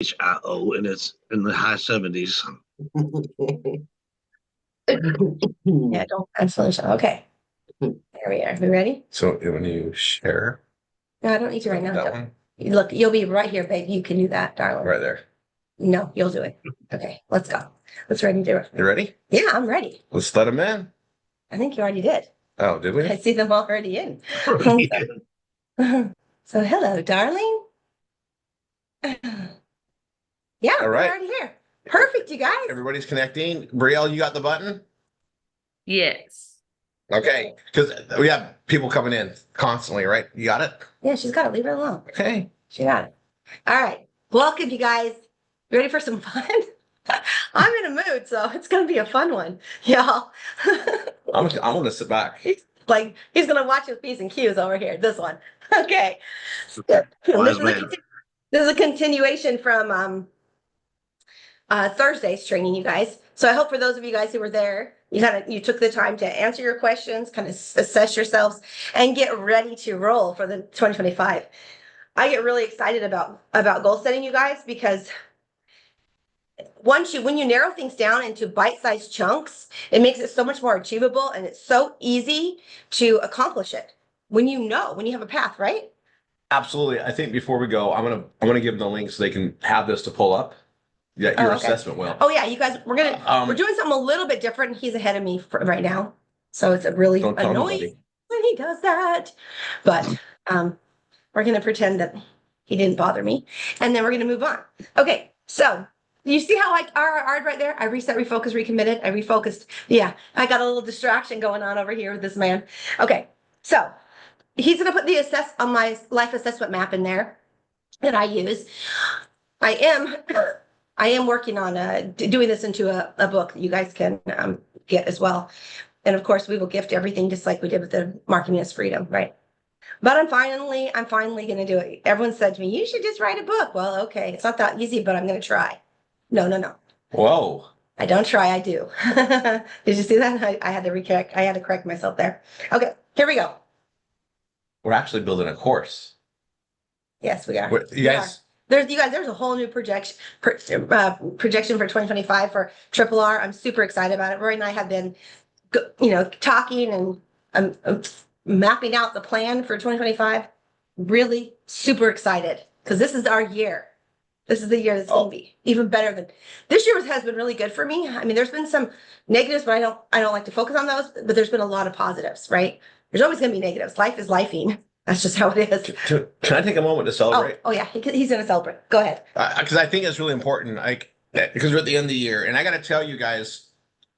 HIO, and it's in the high 70s. Yeah, don't absolutely. Okay, there we are. We ready? So when you share No, I don't need to right now. that Don't. one Look, you'll be right here, babe. You can do that, darling. right there. No, you'll do it. Okay, let's go. Let's ready to do it. You ready? Yeah, I'm ready. Let's let them in. I think you already did. Oh, did we? I see them already in. Yeah. So, hello, darling. Yeah, All we're right. already here. Perfect, you guys. Everybody's connecting. Brielle, you got the button? Yes. Okay, because we have people coming in constantly, right? You got it? Yeah, she's got it. Leave her alone. Okay. She got it. All right. Welcome, you guys. You ready for some fun? I'm in a mood, so it's going to be a fun one, y'all. I'm gonna sit back. He's going to watch his P's and Q's over here. This one. Okay. Wise man. This is a continuation from Thursday's training, you guys. So I hope for those of you guys who were there, you took the time to answer your questions, kind of assess yourselves, and get ready to roll for the 2025. I get really excited about goal setting, you guys, because when you narrow things down into bite-sized chunks, it makes it so much more achievable, and it's so easy to accomplish it when you have a path, right? Absolutely. I think before we go, I'm gonna give them the link so they can have this to pull up. Yeah, your Oh, okay. assessment will. Oh yeah, you guys, we're doing something a little bit different. He's ahead of me right now, so it's really Don't tell annoying nobody. when he does that. But we're gonna pretend that he didn't bother me, and then we're gonna move on. Okay, so you see how I RRR'd right there? I reset, refocused, recommitted. I refocused. Yeah, I got a little distraction going on over here with this man. Okay, so he's gonna put the assess on my life assessment map in there that I use. I am working on doing this into a book that you guys can get as well. And of course, we will gift everything just like we did with the Marketing is Freedom, right? But I'm finally going to do it. Everyone said to me, you should just write a book. Well, okay, it's not that easy, but I'm going to try. No. Whoa. I don't try, I do. Did you see that? I had to correct myself there. Okay, here we go. We're actually building a course. Yes, we are. You guys. There's a whole new projection for 2025 for Triple R. I'm super excited about it. Roy and I have been, talking and mapping out the plan for 2025. Really super excited because this is our year. This is the year that's going to be even better than this year has been really good for me. I mean, there's been some negatives, but I don't like to focus on those. But there's been a lot of positives, right? There's always going to be negatives. Life is lifing. That's just how it is. Can I take a moment to celebrate? Oh yeah, he's going to celebrate. Go ahead. Because I think it's really important. Because we're at the end of the year, and I got to tell you guys,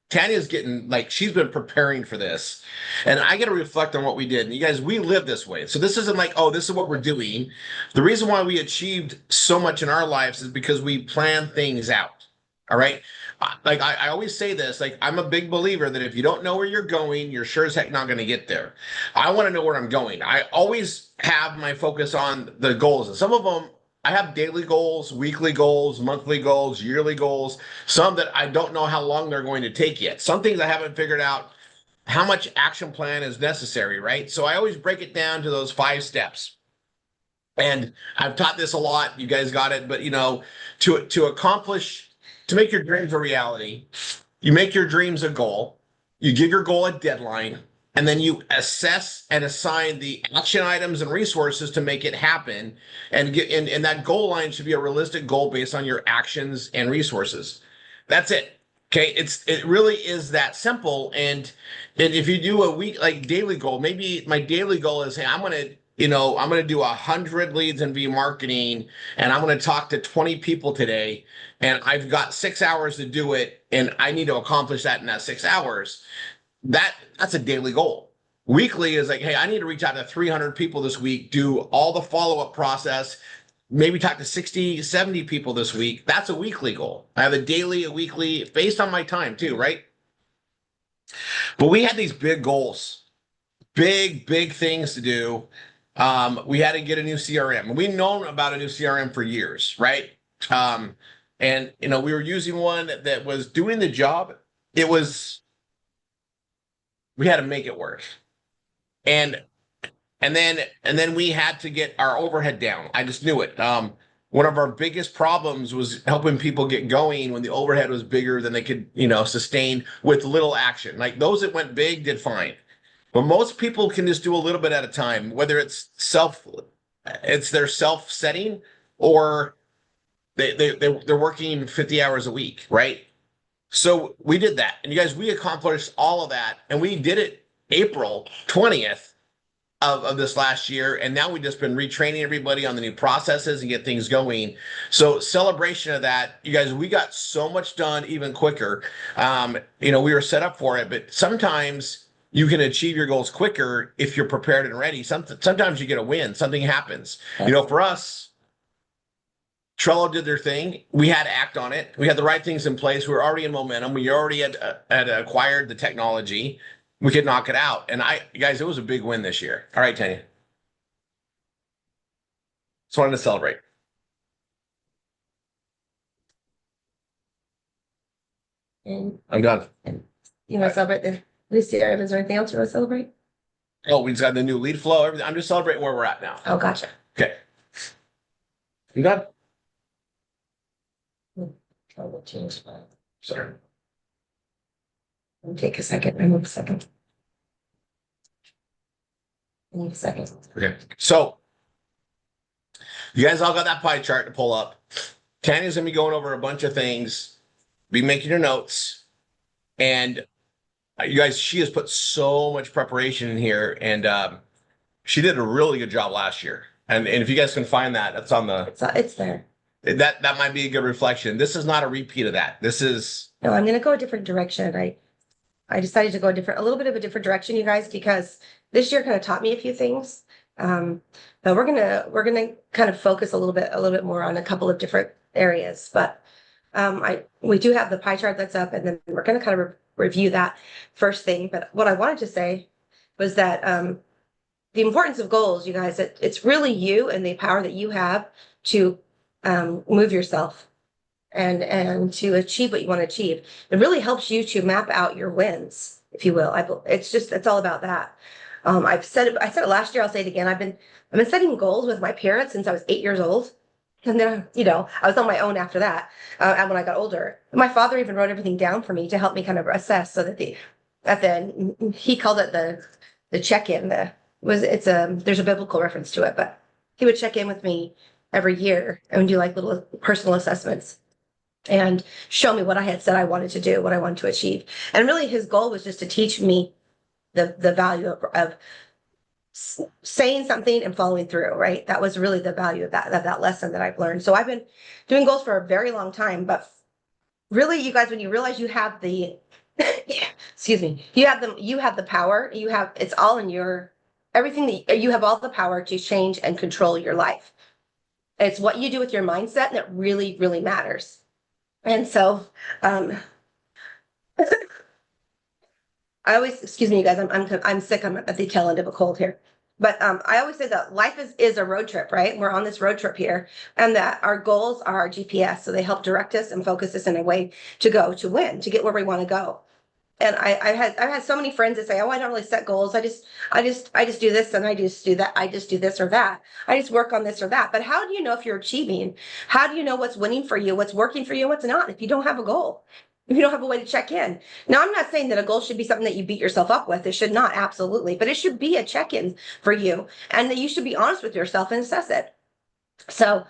Tanya's getting she's been preparing for this, and I got to reflect on what we did. And you guys, we live this way, so this isn't this is what we're doing. The reason why we achieved so much in our lives is because we plan things out. All right. I always say this, I'm a big believer that if you don't know where you're going, you're sure as heck not going to get there. I want to know where I'm going. I always have my focus on the goals, and some of them I have daily goals, weekly goals, monthly goals, yearly goals, some that I don't know how long they're going to take yet. Some things I haven't figured out how much action plan is necessary, right? So I always break it down to those 5 steps. And I've taught this a lot. You guys got it, but to make your dreams a reality, you make your dreams a goal, you give your goal a deadline, and then you assess and assign the action items and resources to make it happen. And that goal line should be a realistic goal based on your actions and resources. That's it. Okay. It really is that simple. And if you do a week daily goal, maybe my daily goal is, hey, I'm going to do 100 leads in V marketing, and I'm going to talk to 20 people today, and I've got 6 hours to do it, and I need to accomplish that in that 6 hours. That's a daily goal. Weekly is hey, I need to reach out to 300 people this week, do all the follow-up process, maybe talk to 60, 70 people this week. That's a weekly goal. I have a daily, a weekly, based on my time too, right? But we had these big goals, big things to do. We had to get a new CRM. We've known about a new CRM for years, right? And we were using one that was doing the job. We had to make it work. And then we had to get our overhead down. I just knew it. one of our biggest problems was helping people get going when the overhead was bigger than they could, sustain with little action. Like those that went big did fine. But most people can just do a little bit at a time, whether it's their self setting or they're working 50 hours a week, right? So we did that. And you guys, we accomplished all of that. And we did it April 20th of this last year. And now we've just been retraining everybody on the new processes and get things going. So celebration of that, you guys, we got so much done even quicker. We were set up for it, but sometimes you can achieve your goals quicker if you're prepared and ready. Sometimes you get a win, something happens. For us, Trello did their thing. We had to act on it. We had the right things in place. We were already in momentum. We already had acquired the technology. We could knock it out. And guys, it was a big win this year. All right, Tanya. Just wanted to celebrate. And I'm done. you want to celebrate this year? Is there anything else you want to celebrate? Oh, we just got the new lead flow. Everything. I'm just celebrating where we're at now. Oh, gotcha. Okay. You done? I will change my. Sorry. Take a second. Remove a second. Need a second. Okay. So you guys all got that pie chart to pull up. Tanya's gonna be going over a bunch of things, be making your notes, and you guys, she has put so much preparation in here, and she did a really good job last year. And if you guys can find that, that's on the. It's there. That might be a good reflection. This is not a repeat of that. This is. No, I'm going to go a different direction. I decided to go a little bit of a different direction, you guys, because this year kind of taught me a few things. But we're gonna kind of focus a little bit more on a couple of different areas. But we do have the pie chart that's up, and then we're gonna kind of review that first thing. But what I wanted to say was that the importance of goals, you guys, it's really you and the power that you have to move yourself and to achieve what you want to achieve. It really helps you to map out your wins, if you will. It's all about that. I said it last year. I'll say it again. I've been setting goals with my parents since I was 8 years old. And then, I was on my own after that, and when I got older. My father even wrote everything down for me to help me kind of assess, so that he called it the check-in. There's a biblical reference to it, but he would check in with me every year and do like little personal assessments and show me what I had said I wanted to do, what I wanted to achieve. And really his goal was just to teach me the value of saying something and following through, right? That was really the value of that lesson that I've learned. So I've been doing goals for a very long time, but really, you guys, when you realize you have the excuse me, you have the power, it's all in everything that you have, all the power to change and control your life. It's what you do with your mindset that really, really matters. And so, I always, excuse me, you guys, I'm sick. I'm at the tail end of a cold here. But I always say that life is a road trip, right? We're on this road trip here, and that our goals are our GPS. So they help direct us and focus us in a way to win, to get where we want to go. And I've had so many friends that say, "Oh, I don't really set goals. I just do this and I just do that. I just do this or that. I just work on this or that." But how do you know if you're achieving? How do you know what's winning for you, what's working for you, what's not, if you don't have a goal? If you don't have a way to check in. Now, I'm not saying that a goal should be something that you beat yourself up with. It should not, absolutely. But it should be a check-in for you, and that you should be honest with yourself and assess it. So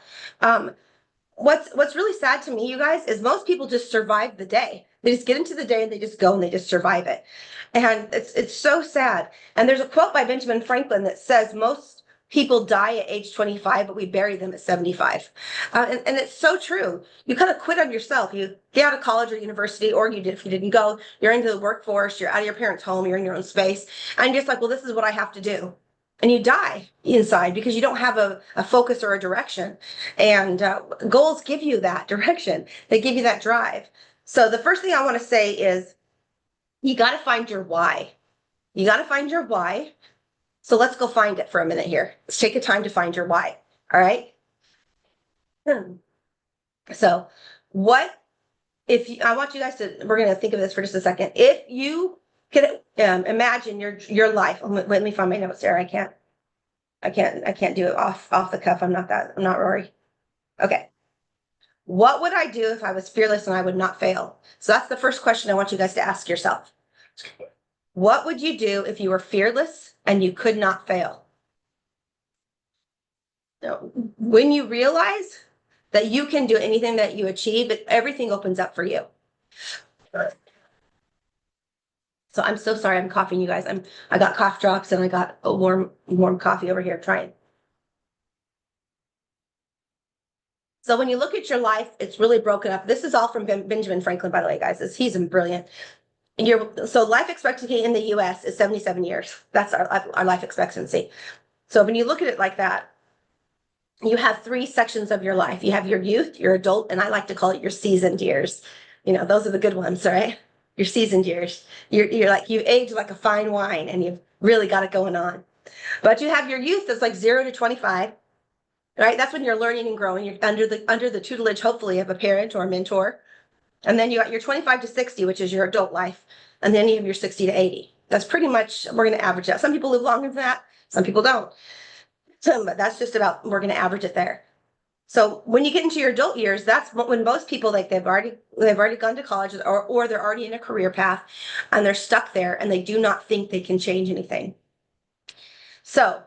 what's really sad to me, you guys, is most people just survive the day. They just get into the day and they just go and they just survive it. And it's so sad. And there's a quote by Benjamin Franklin that says most people die at age 25, but we bury them at 75. And it's so true. You kind of quit on yourself. You get out of college or university, or if you didn't go, you're into the workforce, you're out of your parents' home, you're in your own space. And you're just like, well, this is what I have to do. And you die inside because you don't have a focus or a direction. And goals give you that direction. They give you that drive. So the first thing I want to say is you got to find your why. You got to find your why. So let's go find it for a minute here. Let's take a time to find your why. All right. So I want you guys to, we're going to think of this for just a second. If you could imagine your life. Let me find my notes there. I can't do it off the cuff. I'm not Rory. Okay. What would I do if I was fearless and I would not fail? So that's the first question I want you guys to ask yourself. What would you do if you were fearless and you could not fail? Now, when you realize that you can do anything that you achieve, everything opens up for you. So I'm so sorry I'm coughing, you guys. I got cough drops and I got a warm coffee over here. Try it. So when you look at your life, it's really broken up. This is all from Benjamin Franklin, by the way, guys. He's brilliant. So life expectancy in the US is 77 years. That's our life expectancy. So when you look at it like that, you have three sections of your life. You have your youth, your adult, and I like to call it your seasoned years. You know, those are the good ones, right? Your seasoned years. You're like, you age like a fine wine and you've really got it going on. But you have your youth that's like 0 to 25, right? That's when you're learning and growing. You're under the tutelage, hopefully, of a parent or a mentor. And then you got your 25 to 60, which is your adult life. And then you have your 60 to 80. That's pretty much, we're going to average out. Some people live longer than that. Some people don't. But that's just about, we're going to average it there. So when you get into your adult years, that's when most people, like they've already gone to college or they're already in a career path and they're stuck there and they do not think they can change anything. So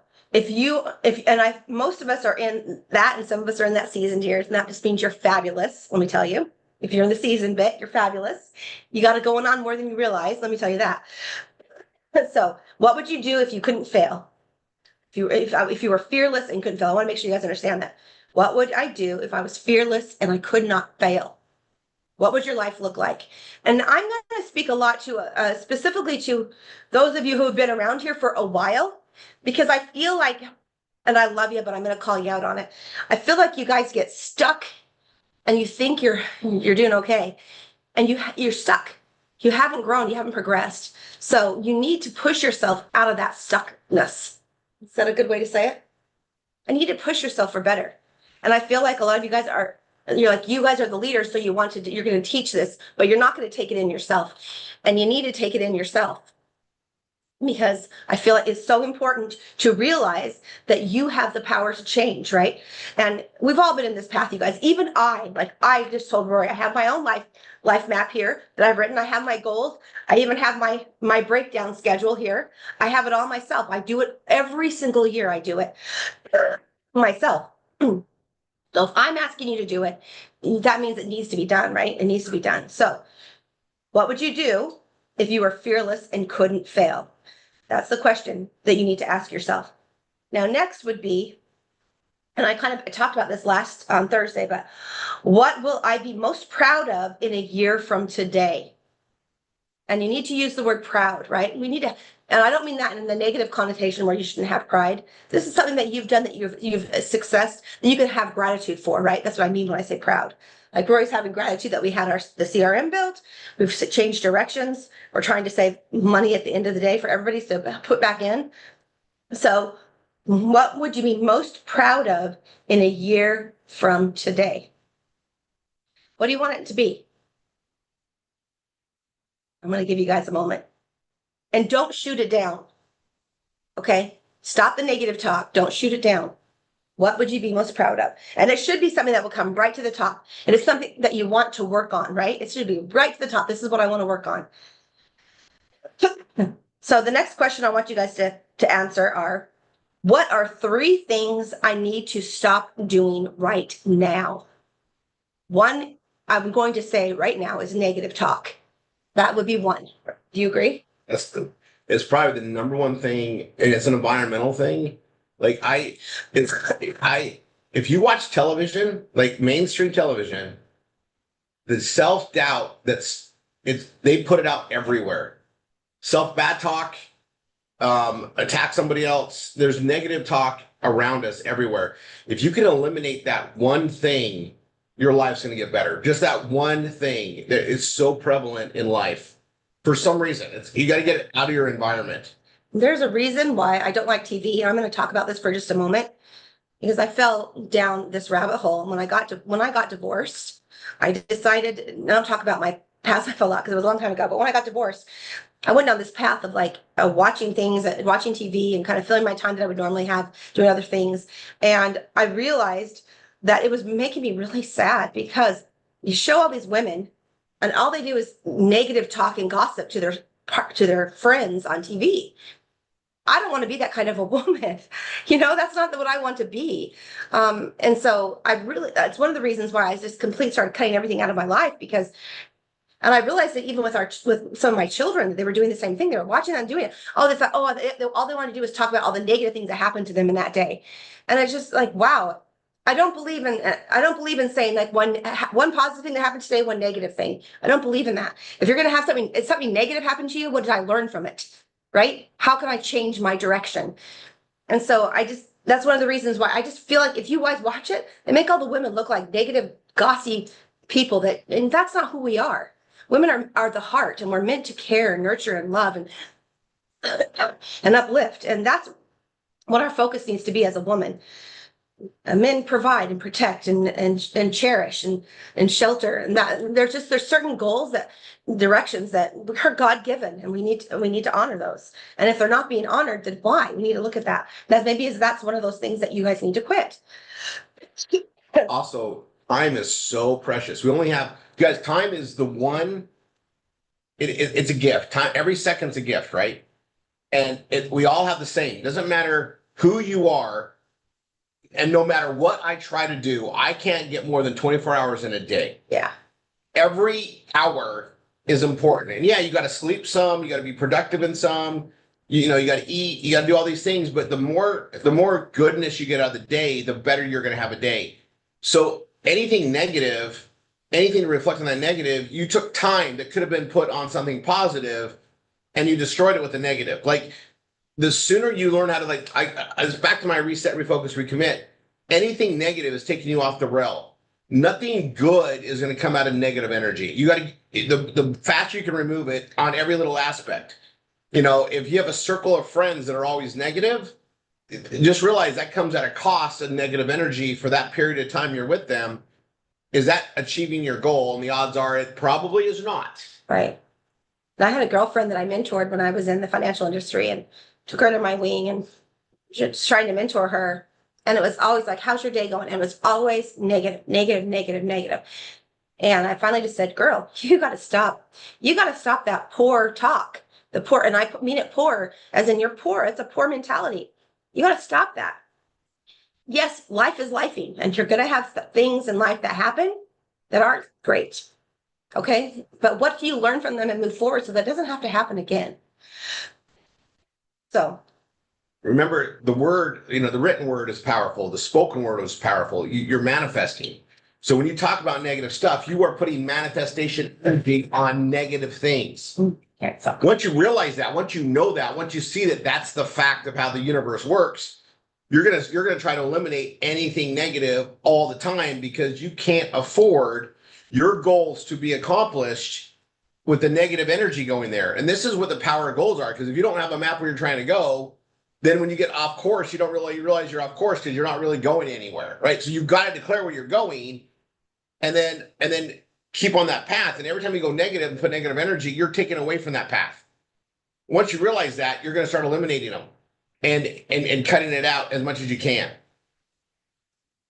most of us are in that and some of us are in that seasoned years, and that just means you're fabulous. Let me tell you, if you're in the seasoned bit, you're fabulous. You got it going on more than you realize. Let me tell you that. So what would you do if you couldn't fail? If you were fearless and couldn't fail? I want to make sure you guys understand that. What would I do if I was fearless and I could not fail? What would your life look like? And I'm going to speak a lot to specifically to those of you who have been around here for a while, because I feel like, and I love you, but I'm going to call you out on it. I feel like you guys get stuck and you think you're doing okay, and you're stuck. You haven't grown, you haven't progressed. So you need to push yourself out of that stuckness. Is that a good way to say it? I need to push yourself for better. And I feel like a lot of you guys you guys are the leaders, so you're going to teach this, but you're not going to take it in yourself. And you need to take it in yourself, because I feel like it's so important to realize that you have the power to change, right? And we've all been in this path, you guys. Even I just told Rory, I have my own life map here that I've written. I have my goals. I even have my breakdown schedule here. I have it all myself. I do it every single year. I do it myself. So if I'm asking you to do it, that means it needs to be done, right? It needs to be done. So what would you do if you were fearless and couldn't fail? That's the question that you need to ask yourself. Now, next would be, and I talked about this last Thursday, but what will I be most proud of in a year from today? And you need to use the word proud, right? We need to, and I don't mean that in the negative connotation where you shouldn't have pride. This is something that you've done, that you've success, that you can have gratitude for, right? That's what I mean when I say proud. Like Rory's having gratitude that we had the CRM built. We've changed directions. We're trying to save money at the end of the day for everybody to put back in. So what would you be most proud of in a year from today? What do you want it to be? I'm going to give you guys a moment. And don't shoot it down. Okay? Stop the negative talk. Don't shoot it down. What would you be most proud of? And it should be something that will come right to the top. And it's something that you want to work on, right? It should be right to the top. This is what I want to work on. So the next question I want you guys to answer are, what are 3 things I need to stop doing right now? One, I'm going to say right now, is negative talk. That would be one. Do you agree? It's probably the number one thing, and it's an environmental thing. Like if you watch television, like mainstream television, the self-doubt they put it out everywhere. Bad talk, attack somebody else. There's negative talk around us everywhere. If you can eliminate that one thing, your life's going to get better. Just that one thing that is so prevalent in life. For some reason, you got to get it out of your environment. There's a reason why I don't like TV. And I'm going to talk about this for just a moment, because I fell down this rabbit hole. When I got divorced, I decided, and I'll talk about my past life a lot because it was a long time ago, but when I got divorced, I went down this path of watching things, watching TV, and kind of filling my time that I would normally have doing other things. And I realized that it was making me really sad because you show all these women and all they do is negative talk and gossip to their friends on TV. I don't want to be that kind of a woman. That's not what I want to be. And so that's one of the reasons why I just completely started cutting everything out of my life and I realized that even with some of my children, they were doing the same thing. They were watching them doing it. Oh, they thought, all they want to do is talk about all the negative things that happened to them in that day. And it's just like, wow, I don't believe in saying like one positive thing that happened today, one negative thing. I don't believe in that. If you're going to have something negative happen to you, what did I learn from it? Right? How can I change my direction? And so that's one of the reasons why I just feel like if you guys watch it, they make all the women look like negative, gossy people and that's not who we are. Women are the heart, and we're meant to care, nurture, and love, and uplift. And that's what our focus needs to be as a woman. Men provide and protect and cherish and shelter. And that there's certain goals directions that are God given, and we need to honor those. And if they're not being honored, then why? We need to look at that. That's one of those things that you guys need to quit. Also, time is so precious. We only have, guys, time is the one, it's a gift. Time, every second's a gift, right? And we all have the same. It doesn't matter who you are, and no matter what I try to do, I can't get more than 24 hours in a day. Yeah. Every hour is important. And yeah, you got to sleep some, you got to be productive in some, you got to eat, you got to do all these things. But the more goodness you get out of the day, the better you're going to have a day. So anything negative, anything to reflect on that negative, you took time that could have been put on something positive and you destroyed it with the negative. Like, the sooner you learn how to it's back to my reset, refocus, recommit. Anything negative is taking you off the rail. Nothing good is going to come out of negative energy. You got to, the faster you can remove it on every little aspect. If you have a circle of friends that are always negative, just realize that comes at a cost of negative energy for that period of time you're with them. Is that achieving your goal? And the odds are it probably is not. Right. And I had a girlfriend that I mentored when I was in the financial industry and took her under my wing and just trying to mentor her. And it was always like, how's your day going? And it was always negative, negative, negative, negative. And I finally just said, girl, you got to stop. You got to stop that poor talk. The poor, and I mean it poor, as in you're poor. It's a poor mentality. You got to stop that. Yes, life is lifing, and you're going to have things in life that happen that aren't great. Okay. But what do you learn from them and move forward so that doesn't have to happen again? So remember, the word, the written word is powerful. The spoken word is powerful. You're manifesting. So when you talk about negative stuff, you are putting manifestation energy on negative things. okay, so Once you realize that, once you know that, once you see that that's the fact of how the universe works, you're gonna try to eliminate anything negative all the time, because you can't afford your goals to be accomplished with the negative energy going there. And this is what the power of goals are, because if you don't have a map where you're trying to go, then when you get off course, you realize you're off course because you're not really going anywhere, right? So you've got to declare where you're going, and then keep on that path. And every time you go negative and put negative energy, you're taking away from that path. Once you realize that, you're going to start eliminating them and cutting it out as much as you can.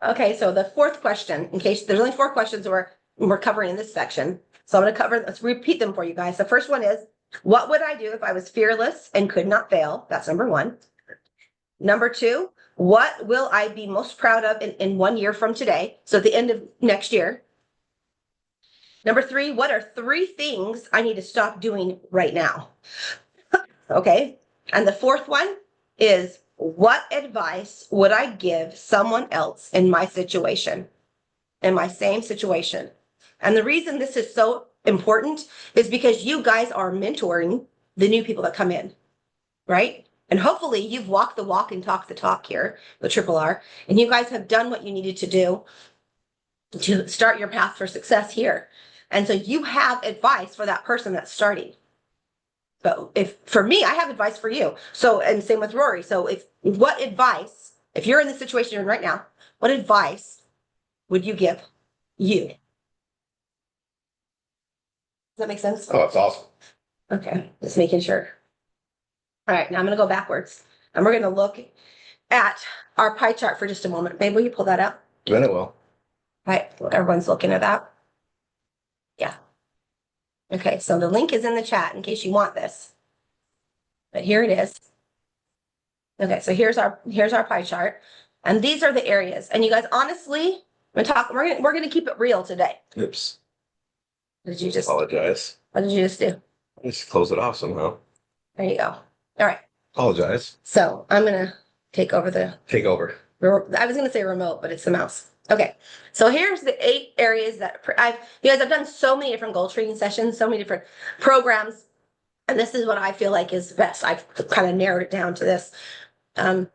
okay, so the fourth question, in case there's only 4 questions we're covering in this section. So I'm going to let's repeat them for you guys. The first one is, what would I do if I was fearless and could not fail? That's number 1. Number 2, what will I be most proud of in 1 year from today? So at the end of next year. Number 3, what are 3 things I need to stop doing right now? Okay. And the 4th one is, what advice would I give someone else in my situation, in my same situation? And the reason this is so important is because you guys are mentoring the new people that come in, right? And hopefully you've walked the walk and talked the talk here with RRR, and you guys have done what you needed to do to start your path for success here. And so you have advice for that person that's starting. But for me, I have advice for you. So, and same with Rory. So if you're in the situation you're in right now, what advice would you give you? Does that make sense? Oh, that's awesome. Okay, just making sure. All right, now I'm going to go backwards, and we're going to look at our pie chart for just a moment. Babe, will you pull that up? Then it will. Right, everyone's looking at that. Yeah. Okay, so the link is in the chat in case you want this. But here it is. Okay, so here's our pie chart. And these are the areas. And you guys, honestly, we're gonna keep it real today. Oops. What did you just Apologize. what did you just do? Just close it off somehow. There you go. All right. Apologize. So I'm gonna take over the Take over. I was gonna say remote, but it's the mouse. Okay, so here's the 8 areas that I've done so many different goal training sessions, so many different programs, and this is what I feel like is best. I've kind of narrowed it down to this. And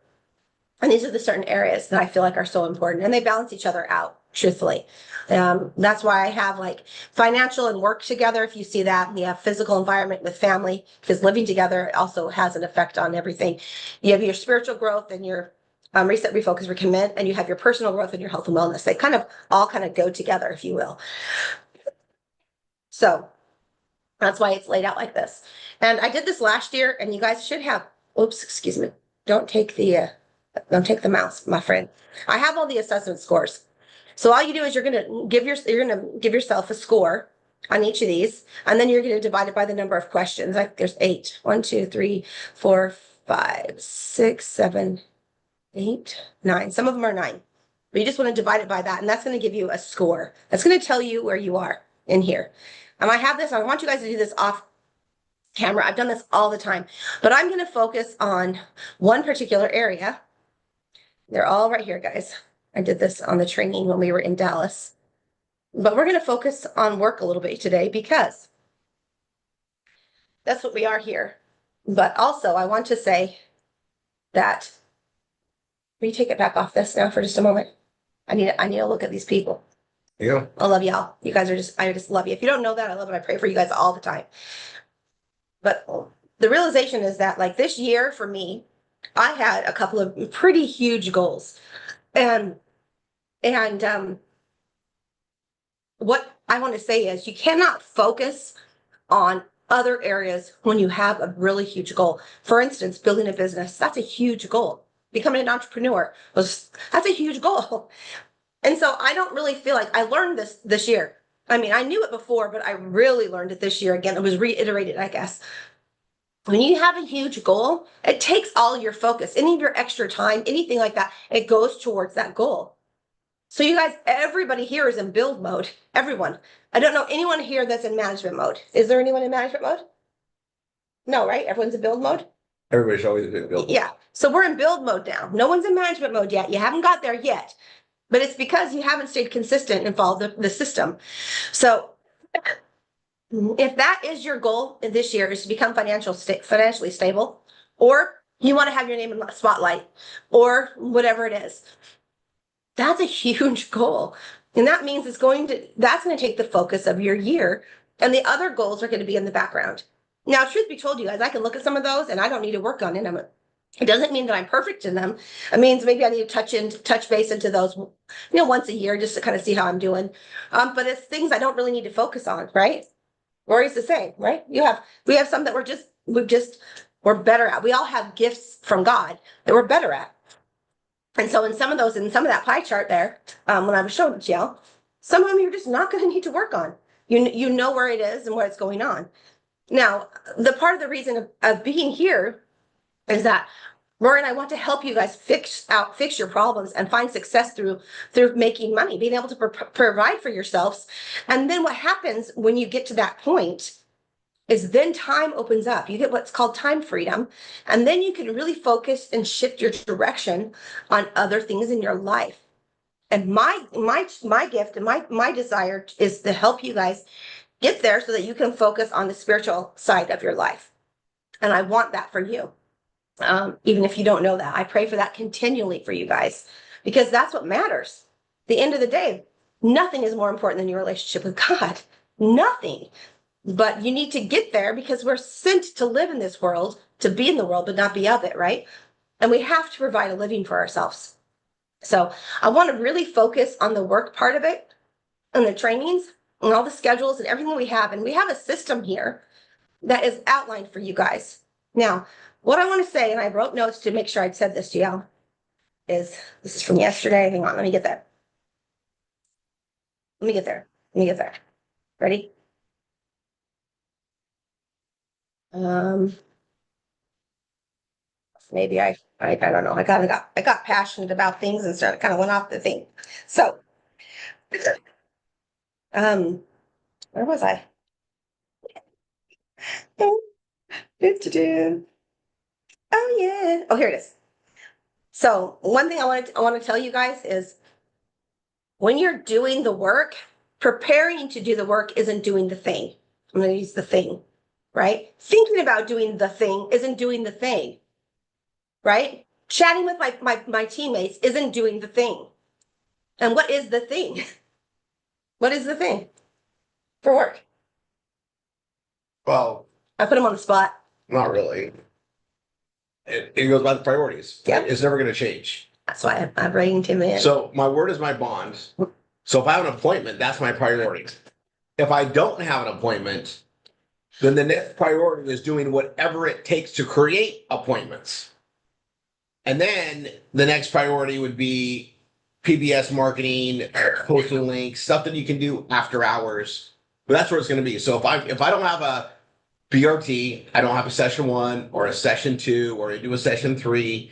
these are the certain areas that I feel like are so important, and they balance each other out, truthfully. That's why I have like financial and work together. If you see that, and you have physical environment with family, because living together also has an effect on everything. You have your spiritual growth and your reset, refocus, recommit, and you have your personal growth and your health and wellness. They all kind of go together, if you will. So that's why it's laid out like this. And I did this last year, and you guys should have, oops, excuse me. Don't take the mouse, my friend. I have all the assessment scores. So all you do is you're gonna give yourself a score on each of these, and then you're gonna divide it by the number of questions. Like there's 8. 1, 2, 3, 4, 5, 6, 7, 8, 9. Some of them are 9. But you just want to divide it by that, and that's going to give you a score. That's going to tell you where you are in here. And I have this, I want you guys to do this off camera. I've done this all the time, but I'm going to focus on one particular area. They're all right here, guys. I did this on the training when we were in Dallas, but we're going to focus on work a little bit today because that's what we are here. But also I want to say that, will you take it back off this now for just a moment? I need to look at these people. Yeah. I love y'all. You guys I just love you. If you don't know that, I love it. I pray for you guys all the time. But the realization is that like this year for me, I had a couple of pretty huge goals. And what I want to say is you cannot focus on other areas when you have a really huge goal. For instance, building a business, that's a huge goal. Becoming an entrepreneur, that's a huge goal. And so I don't really feel like I learned this year. I mean, I knew it before, but I really learned it this year. Again, it was reiterated, I guess. When you have a huge goal, it takes all your focus, any of your extra time, anything like that, it goes towards that goal. So you guys, everybody here is in build mode. Everyone. I don't know anyone here that's in management mode. Is there anyone in management mode? No, right? Everyone's in build mode? Everybody's always in build. Yeah. So we're in build mode now. No one's in management mode yet. You haven't got there yet. But it's because you haven't stayed consistent and followed the system. So if that is your goal this year, is to become financially stable, or you want to have your name in the spotlight, or whatever it is, that's a huge goal. And that means that's going to take the focus of your year. And the other goals are going to be in the background. Now, truth be told, you guys, I can look at some of those and I don't need to work on it. It doesn't mean that I'm perfect in them. It means maybe I need to touch base into those, once a year just to kind of see how I'm doing. But it's things I don't really need to focus on, right? Rory's the same, right? We have some that we're better at. We all have gifts from God that we're better at. And so in some of that pie chart there, when I was showing it to y'all, some of them you're just not going to need to work on. You know where it is and what's going on. Now, the part of the reason of being here is that Rory and I want to help you guys fix your problems and find success through making money, being able to provide for yourselves. And then what happens when you get to that point is then time opens up. You get what's called time freedom. And then you can really focus and shift your direction on other things in your life. And my gift and my desire is to help you guys get there so that you can focus on the spiritual side of your life. And I want that for you. Even if you don't know that, I pray for that continually for you guys, because that's what matters. At the end of the day, nothing is more important than your relationship with God. Nothing. But you need to get there because we're sent to live in this world, to be in the world, but not be of it, right? And we have to provide a living for ourselves. So I want to really focus on the work part of it and the trainings and all the schedules and everything we have. And we have a system here that is outlined for you guys. Now, what I want to say, and I wrote notes to make sure I'd said this to y'all, this is from yesterday. Hang on, let me get that. Let me get there. Let me get there. Ready? Maybe I don't know. I got passionate about things and started kind of went off the thing. So, where was I? Do. Oh yeah. Oh, here it is. So one thing I want to tell you guys is when you're doing the work, preparing to do the work isn't doing the thing. I'm going to use the thing, right? Thinking about doing the thing isn't doing the thing, right? Chatting with my teammates isn't doing the thing. And what is the thing? What is the thing for work? Well, I put them on the spot. not really. It goes by the priorities. Yep. It's never going to change. That's why I'm bringing Tim in. So my word is my bond. So if I have an appointment, that's my priority. If I don't have an appointment, then the next priority is doing whatever it takes to create appointments. And then the next priority would be PBS marketing, posting links, stuff that you can do after hours. But that's where it's going to be. So if I don't have a BRT, I don't have a session 1 or a session 2 or I do a session 3.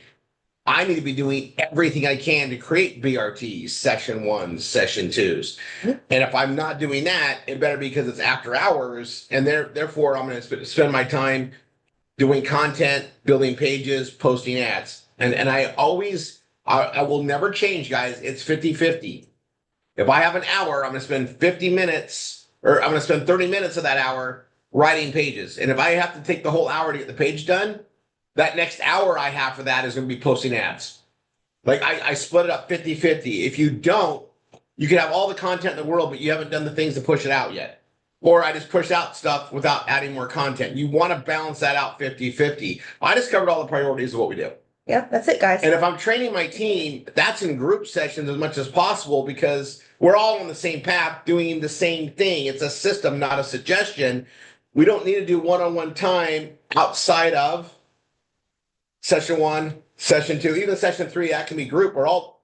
I need to be doing everything I can to create BRTs, session 1s, session 2s. And if I'm not doing that, it better be because it's after hours. And therefore, I'm going to spend my time doing content, building pages, posting ads. And I will never change, guys. It's 50-50. If I have an hour, I'm going to spend 50 minutes, or I'm going to spend 30 minutes of that hour writing pages. And if I have to take the whole hour to get the page done, that next hour I have for that is going to be posting ads. Like I split it up 50-50. If you don't, you can have all the content in the world, but you haven't done the things to push it out yet. Or I just push out stuff without adding more content. You want to balance that out 50-50. I just covered all the priorities of what we do. Yeah, that's it, guys. And if I'm training my team, that's in group sessions as much as possible because we're all on the same path doing the same thing. It's a system, not a suggestion. We don't need to do one-on-one time outside of session 1, session 2, even session 3, that can be group. We're all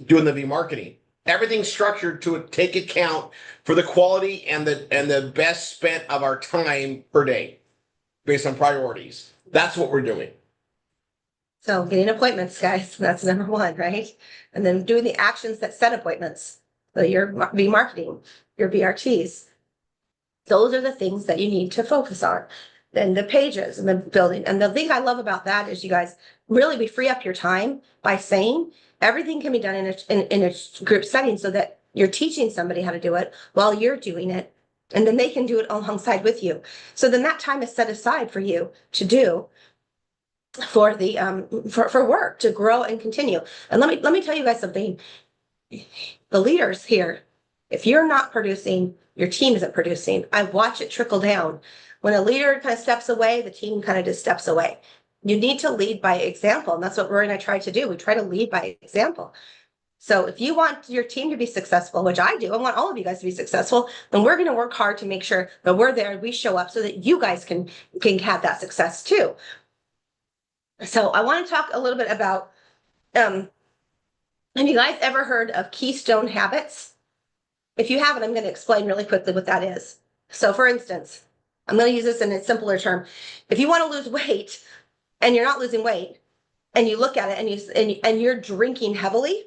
doing the V-marketing. Everything's structured to take account for the quality and the best spent of our time per day based on priorities. That's what we're doing. So getting appointments, guys, that's number 1, right? And then doing the actions that set appointments. So your V-marketing, your BRTs. Those are the things that you need to focus on. Then the pages and the building. And the thing I love about that is you guys really we free up your time by saying everything can be done in a group setting so that you're teaching somebody how to do it while you're doing it. And then they can do it alongside with you. So then that time is set aside for you to do for the for work to grow and continue. And let me tell you guys something. The leaders here, if you're not producing, your team isn't producing. I watch it trickle down. When a leader kind of steps away, the team kind of just steps away. You need to lead by example. And that's what Rory and I try to do. We try to lead by example. So if you want your team to be successful, which I do, I want all of you guys to be successful, then we're going to work hard to make sure that we're there, we show up so that you guys can have that success too. So I want to talk a little bit about, have you guys ever heard of keystone habits? If you haven't, I'm going to explain really quickly what that is. So for instance, I'm going to use this in a simpler term. If you want to lose weight and you're not losing weight and you look at it and you're drinking heavily,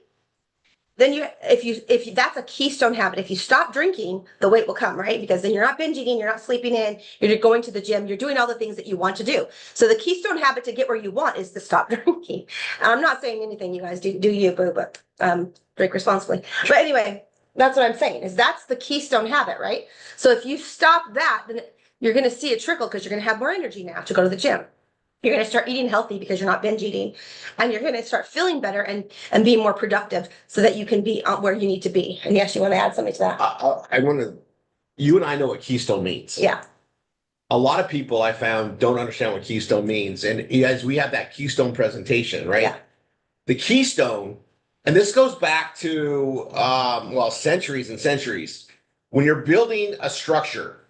then if that's a keystone habit, if you stop drinking, the weight will come, right? Because then you're not binge eating, you're not sleeping in, you're going to the gym, you're doing all the things that you want to do. So the keystone habit to get where you want is to stop drinking. And I'm not saying anything you guys do you, boo, but drink responsibly. But anyway, that's what I'm saying is that's the keystone habit, right? So if you stop that, then you're going to see a trickle because you're going to have more energy now to go to the gym. You're going to start eating healthy because you're not binge eating, and you're going to start feeling better and be more productive so that you can be where you need to be. And yes, you want to add something to that? I want to, you and I know what keystone means. Yeah. A lot of people I found don't understand what keystone means. And as we have that keystone presentation, right? Yeah. The keystone, and this goes back to, centuries and centuries. When you're building a structure,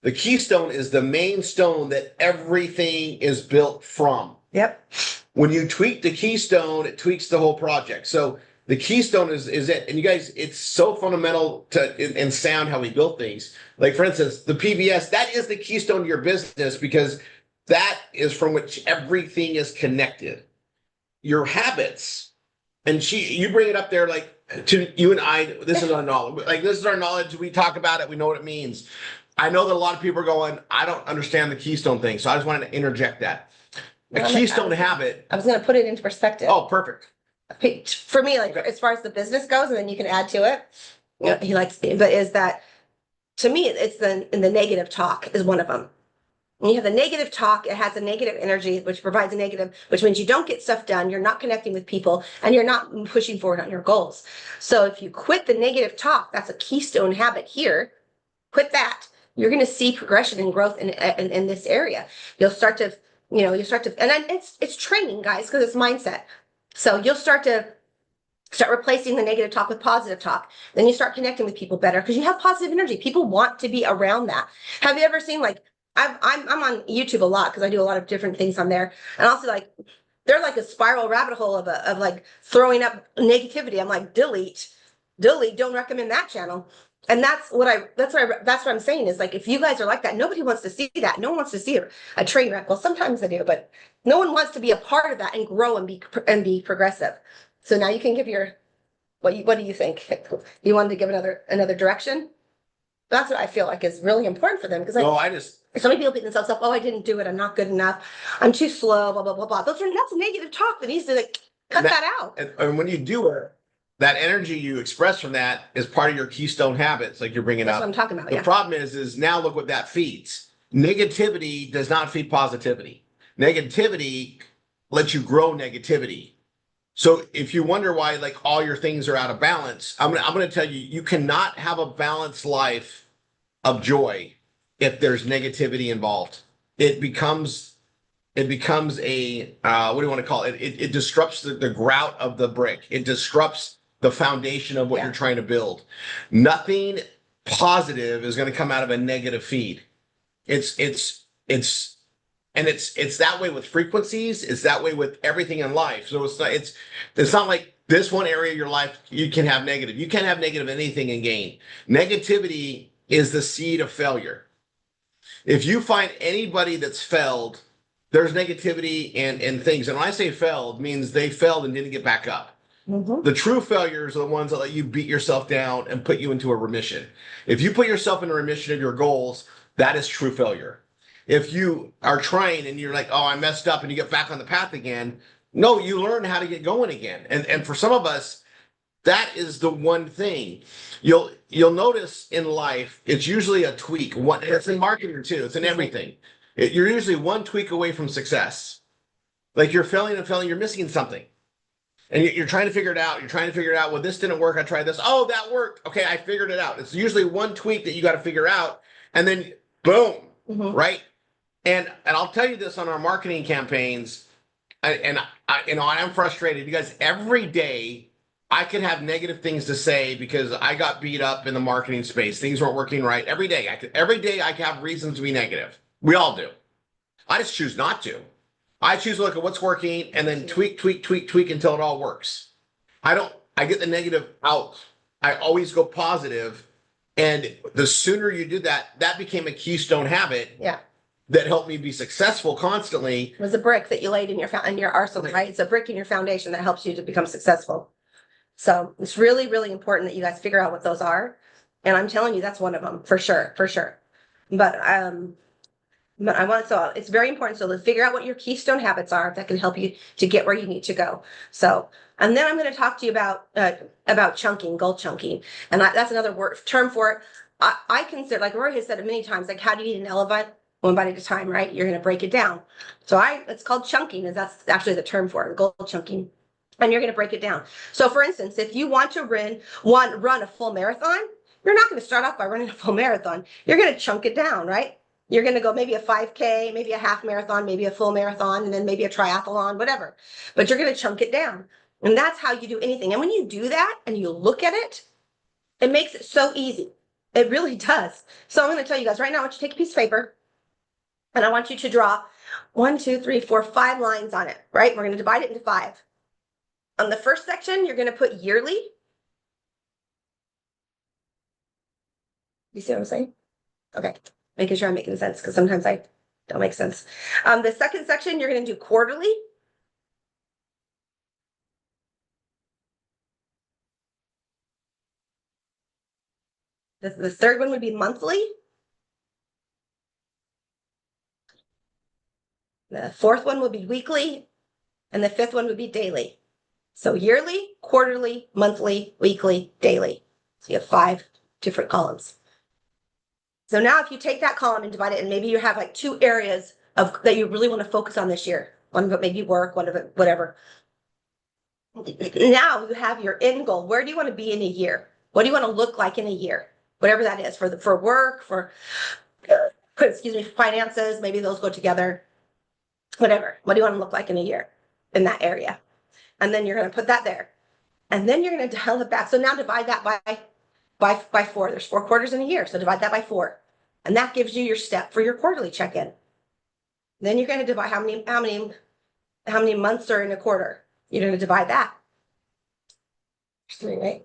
the keystone is the main stone that everything is built from. Yep. When you tweak the keystone, it tweaks the whole project. So The keystone is it. And you guys, it's so fundamental and sound how we build things. Like for instance, the PBS, that is the keystone to your business because that is from which everything is connected. Your habits, and you bring it up there like to you and I, this is our knowledge. Like this is our knowledge. We talk about it. We know what it means. I know that a lot of people are going, I don't understand the keystone thing. So I just wanted to interject that. A keystone habit. I was going to put it into perspective. Oh, perfect. For me, like Okay. as far as the business goes, and then you can add to it. You know, he likes, but is that to me, it's the negative talk is one of them. When you have the negative talk, it has a negative energy, which provides a negative, which means you don't get stuff done. You're not connecting with people and you're not pushing forward on your goals. So if you quit the negative talk, that's a keystone habit here. Quit that. You're going to see progression and growth in this area. You'll start to, and then it's training, guys, because it's mindset. So you'll start replacing the negative talk with positive talk. Then you start connecting with people better because you have positive energy. People want to be around that. Have you ever seen like I'm on YouTube a lot because I do a lot of different things on there, and also like they're like a spiral rabbit hole of like throwing up negativity. I'm like delete, don't recommend that channel. And that's what I'm saying is like if you guys are like that, nobody wants to see that. No one wants to see a train wreck. Well, sometimes they do, but no one wants to be a part of that and grow and be progressive. So now you can give your what do you think? You wanted to give another direction? That's what I feel like is really important for them because so many people beat themselves up. Oh, I didn't do it. I'm not good enough. I'm too slow. Blah blah blah blah. That's negative talk that needs to like cut that out. And when you do it, that energy you express from that is part of your keystone habits, like you're bringing That's up. what I'm talking about. The Yeah. problem is now look what that feeds. Negativity does not feed positivity. Negativity lets you grow negativity. So if you wonder why like all your things are out of balance, I'm gonna tell you, you cannot have a balanced life of joy if there's negativity involved. It becomes a what do you want to call it? It disrupts the grout of the brick. It disrupts the foundation of what you're trying to build. Nothing positive is going to come out of a negative feed. It's that way with frequencies. It's that way with everything in life. So it's not like this one area of your life you can have negative. You can't have negative anything and gain. Negativity is the seed of failure. If you find anybody that's failed, there's negativity and things. And when I say failed, means they failed and didn't get back up. Mm-hmm. The true failures are the ones that let you beat yourself down and put you into a remission. If you put yourself in a remission of your goals, that is true failure. If you are trying and you're like, oh, I messed up and you get back on the path again, no, you learn how to get going again. And for some of us, that is the one thing. You'll notice in life, it's usually a tweak. It's in marketing too. It's in everything. You're usually one tweak away from success. Like you're failing, you're missing something. And you're trying to figure it out. You're trying to figure it out. Well, this didn't work. I tried this. Oh, that worked. Okay, I figured it out. It's usually one tweak that you got to figure out. And then boom, right? And I'll tell you this on our marketing campaigns, I'm frustrated because every day I could have negative things to say because I got beat up in the marketing space. Things weren't working right. Every day I could have reasons to be negative. We all do. I just choose not to. I choose to look at what's working and then tweak until it all works. I get the negative out. I always go positive. And the sooner you do that, that became a keystone habit. Yeah. That helped me be successful constantly. It was a brick that you laid in your arsenal, right? It's a brick in your foundation that helps you to become successful. So it's really, really important that you guys figure out what those are. And I'm telling you, that's one of them for sure. But it's very important. So to figure out what your keystone habits are that can help you to get where you need to go. So, and then I'm going to talk to you about chunking, goal chunking. And that's another term for it. I consider, like Roy has said it many times, like how do you eat an elephant? One bite at a time, right? You're going to break it down. So it's called chunking, and that's actually the term for it, goal chunking. And you're going to break it down. So for instance, if you want to run a full marathon, you're not going to start off by running a full marathon. You're going to chunk it down, right? You're going to go maybe a 5K, maybe a half marathon, maybe a full marathon, and then maybe a triathlon, whatever. But you're going to chunk it down. And that's how you do anything. And when you do that and you look at it, it makes it so easy. It really does. So I'm going to tell you guys right now, I want you to take a piece of paper and I want you to draw 1, 2, 3, 4, 5 lines on it, right? We're going to divide it into 5. on the first section, you're going to put yearly. You see what I'm saying? Okay, making sure I'm making sense because sometimes I don't make sense. The second section, you're going to do quarterly. The third one would be monthly. The fourth one would be weekly, and the fifth one would be daily. So yearly, quarterly, monthly, weekly, daily. So you have 5 different columns. So now if you take that column and divide it, and maybe you have like 2 areas of that you really want to focus on this year. One of it maybe work, one of it whatever. Now you have your end goal. Where do you want to be in a year? What do you want to look like in a year? Whatever that is for work, for excuse me, finances, maybe those go together. Whatever. What do you want to look like in a year in that area? And then you're going to put that there. And then you're going to dial it back. So now divide that by 4. There's 4 quarters in a year. So divide that by 4. And that gives you your step for your quarterly check-in. Then you're going to divide how many months are in a quarter. You're going to divide that. 3, right?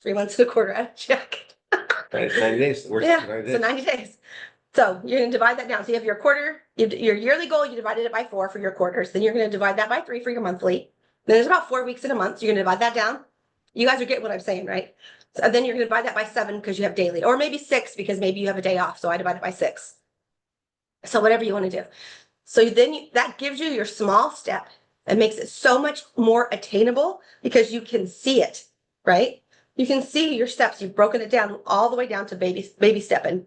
3 months in a quarter. I check. 90 days. We're Yeah, 90 so days. 90 days. So you're going to divide that down. So you have your quarter, your yearly goal, you divided it by 4 for your quarters. Then you're going to divide that by 3 for your monthly. Then there's about 4 weeks in a month. So you're going to divide that down. You guys are getting what I'm saying, right? So then you're going to divide that by 7 because you have daily, or maybe 6 because maybe you have a day off. So I divide it by 6. So whatever you want to do. So then that gives you your small step and makes it so much more attainable because you can see it, right? You can see your steps. You've broken it down all the way down to baby stepping.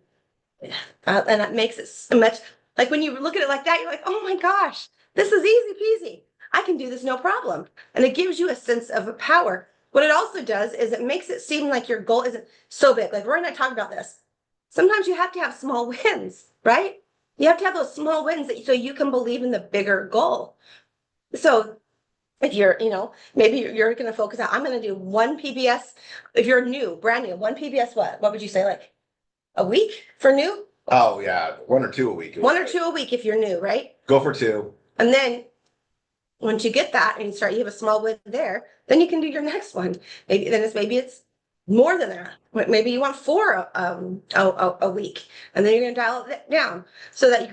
And that makes it so much like when you look at it like that, you're like, oh my gosh, this is easy peasy. I can do this no problem. And it gives you a sense of power. What it also does is it makes it seem like your goal isn't so big. Like Roy and I talked about this. Sometimes you have to have small wins, right? You have to have those small wins so you can believe in the bigger goal. So if you're, maybe you're going to focus on, I'm going to do 1 PBS. If you're new, brand new, 1 PBS, what would you say? Like a week for new? Oh, yeah. 1 or 2 a week. 1 or 2 a week if you're new, right? Go for 2. And then once you get that and you have a small win there, then you can do your next one. Maybe it's more than that. Maybe you want 4 a week, and then you're going to dial it down so that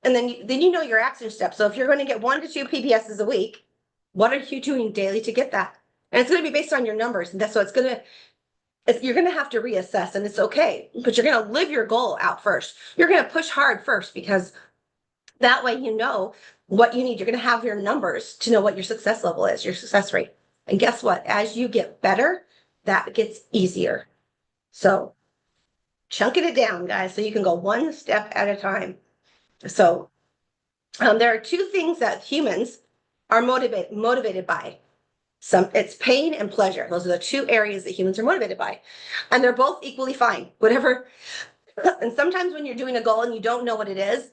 and then you know your action steps. So if you're going to get 1 to 2 PBSs a week, what are you doing daily to get that? And it's going to be based on your numbers. And so you're going to have to reassess, and it's okay, but you're going to live your goal out first. You're going to push hard first because that way you know what you need. You're going to have your numbers to know what your success level is, your success rate. And guess what? As you get better, that gets easier. So chunking it down, guys, so you can go 1 step at a time. So there are 2 things that humans are motivated by. It's pain and pleasure. Those are the 2 areas that humans are motivated by. And they're both equally fine, whatever. And sometimes when you're doing a goal and you don't know what it is,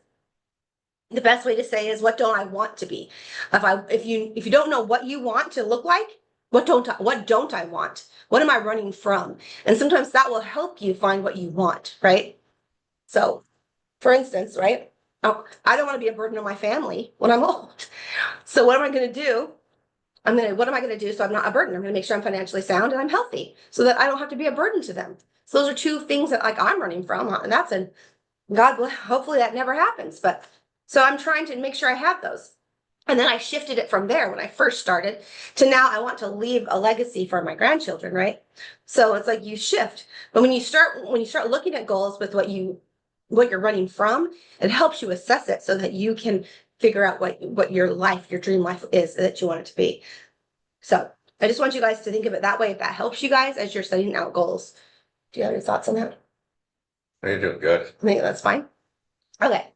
the best way to say is, what don't I want to be? If you don't know what you want to look like, what don't I want? What am I running from? And sometimes that will help you find what you want, right? So for instance, right? Oh, I don't want to be a burden on my family when I'm old. So what am I going to do? What am I going to do so I'm not a burden? I'm going to make sure I'm financially sound and I'm healthy so that I don't have to be a burden to them. So those are 2 things that I'm running from. And that's God bless, hopefully that never happens. But so I'm trying to make sure I have those. And then I shifted it from there when I first started to now I want to leave a legacy for my grandchildren, right? So it's like you shift. But when you start looking at goals with what you're running from, it helps you assess it so that you can figure out what your dream life is that you want it to be. So I just want you guys to think of it that way, if that helps you guys as you're setting out goals. Do you have any thoughts on that? You're doing good. I think that's fine. Okay.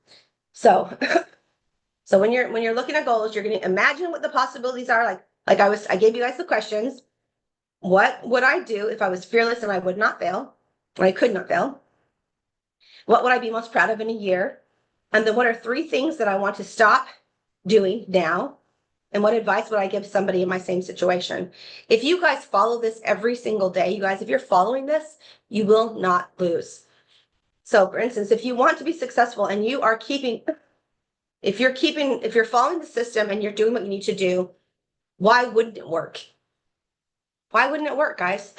So when you're looking at goals, you're going to imagine what the possibilities are. Like I gave you guys the questions. What would I do if I was fearless and I would not fail, or I could not fail? What would I be most proud of in a year? And then what are 3 things that I want to stop doing now? And what advice would I give somebody in my same situation? If you guys follow this every single day, you guys, if you're following this, you will not lose. So for instance, if you want to be successful and you are if you're following the system and you're doing what you need to do, Why wouldn't it work? Why wouldn't it work, guys?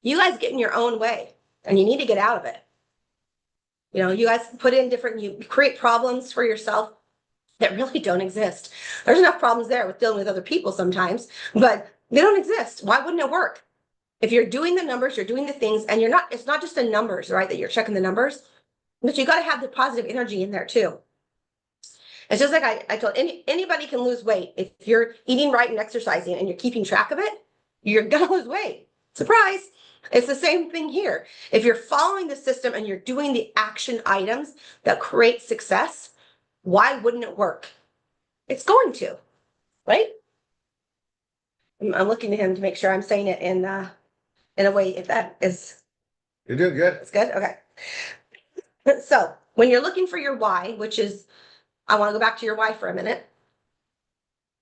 You guys get in your own way and you need to get out of it. You know, you guys put in different, you create problems for yourself that really don't exist. There's enough problems there with dealing with other people sometimes, but they don't exist. Why wouldn't it work? If you're doing the numbers, you're doing the things, and it's not just the numbers, right? That you're checking the numbers, but you got to have the positive energy in there too. It's just like I told anybody can lose weight. If you're eating right and exercising and you're keeping track of it, you're going to lose weight. Surprise. It's the same thing here. If you're following the system and you're doing the action items that create success, why wouldn't it work? It's going to, right? I'm looking to him to make sure I'm saying it in a way if that is You're doing good. it's good. Okay. So when you're looking for your why, which is, I want to go back to your why for a minute,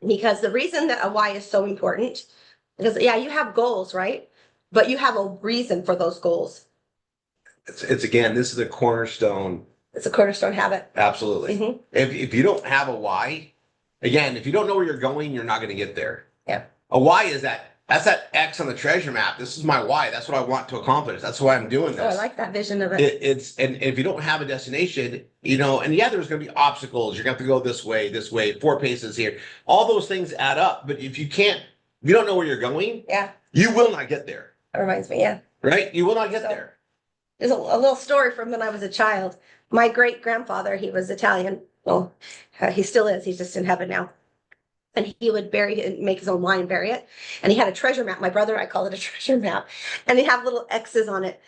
because the reason that a why is so important is, yeah, you have goals, right? But you have a reason for those goals. It's again, this is a cornerstone. It's a cornerstone habit. Absolutely. Mhm. If you don't have a why, again, if you don't know where you're going, you're not going to get there. Yeah. A why is that's that X on the treasure map. This is my why. That's what I want to accomplish. That's why I'm doing Oh, I this. like that vision of it. And if you don't have a destination, you know, and yeah, there's going to be obstacles. You're going to have to go this way, 4 paces here. All those things add up. But if you don't know where you're going, Yeah, you will not get there. that reminds me. Yeah. Right? You will not get So- there. There's a little story from when I was a child. My great grandfather, he was Italian. Well, he still is. He's just in heaven now. And he would bury it and make his own wine and bury it. And he had a treasure map. My brother, I call it a treasure map. And he have little X's on it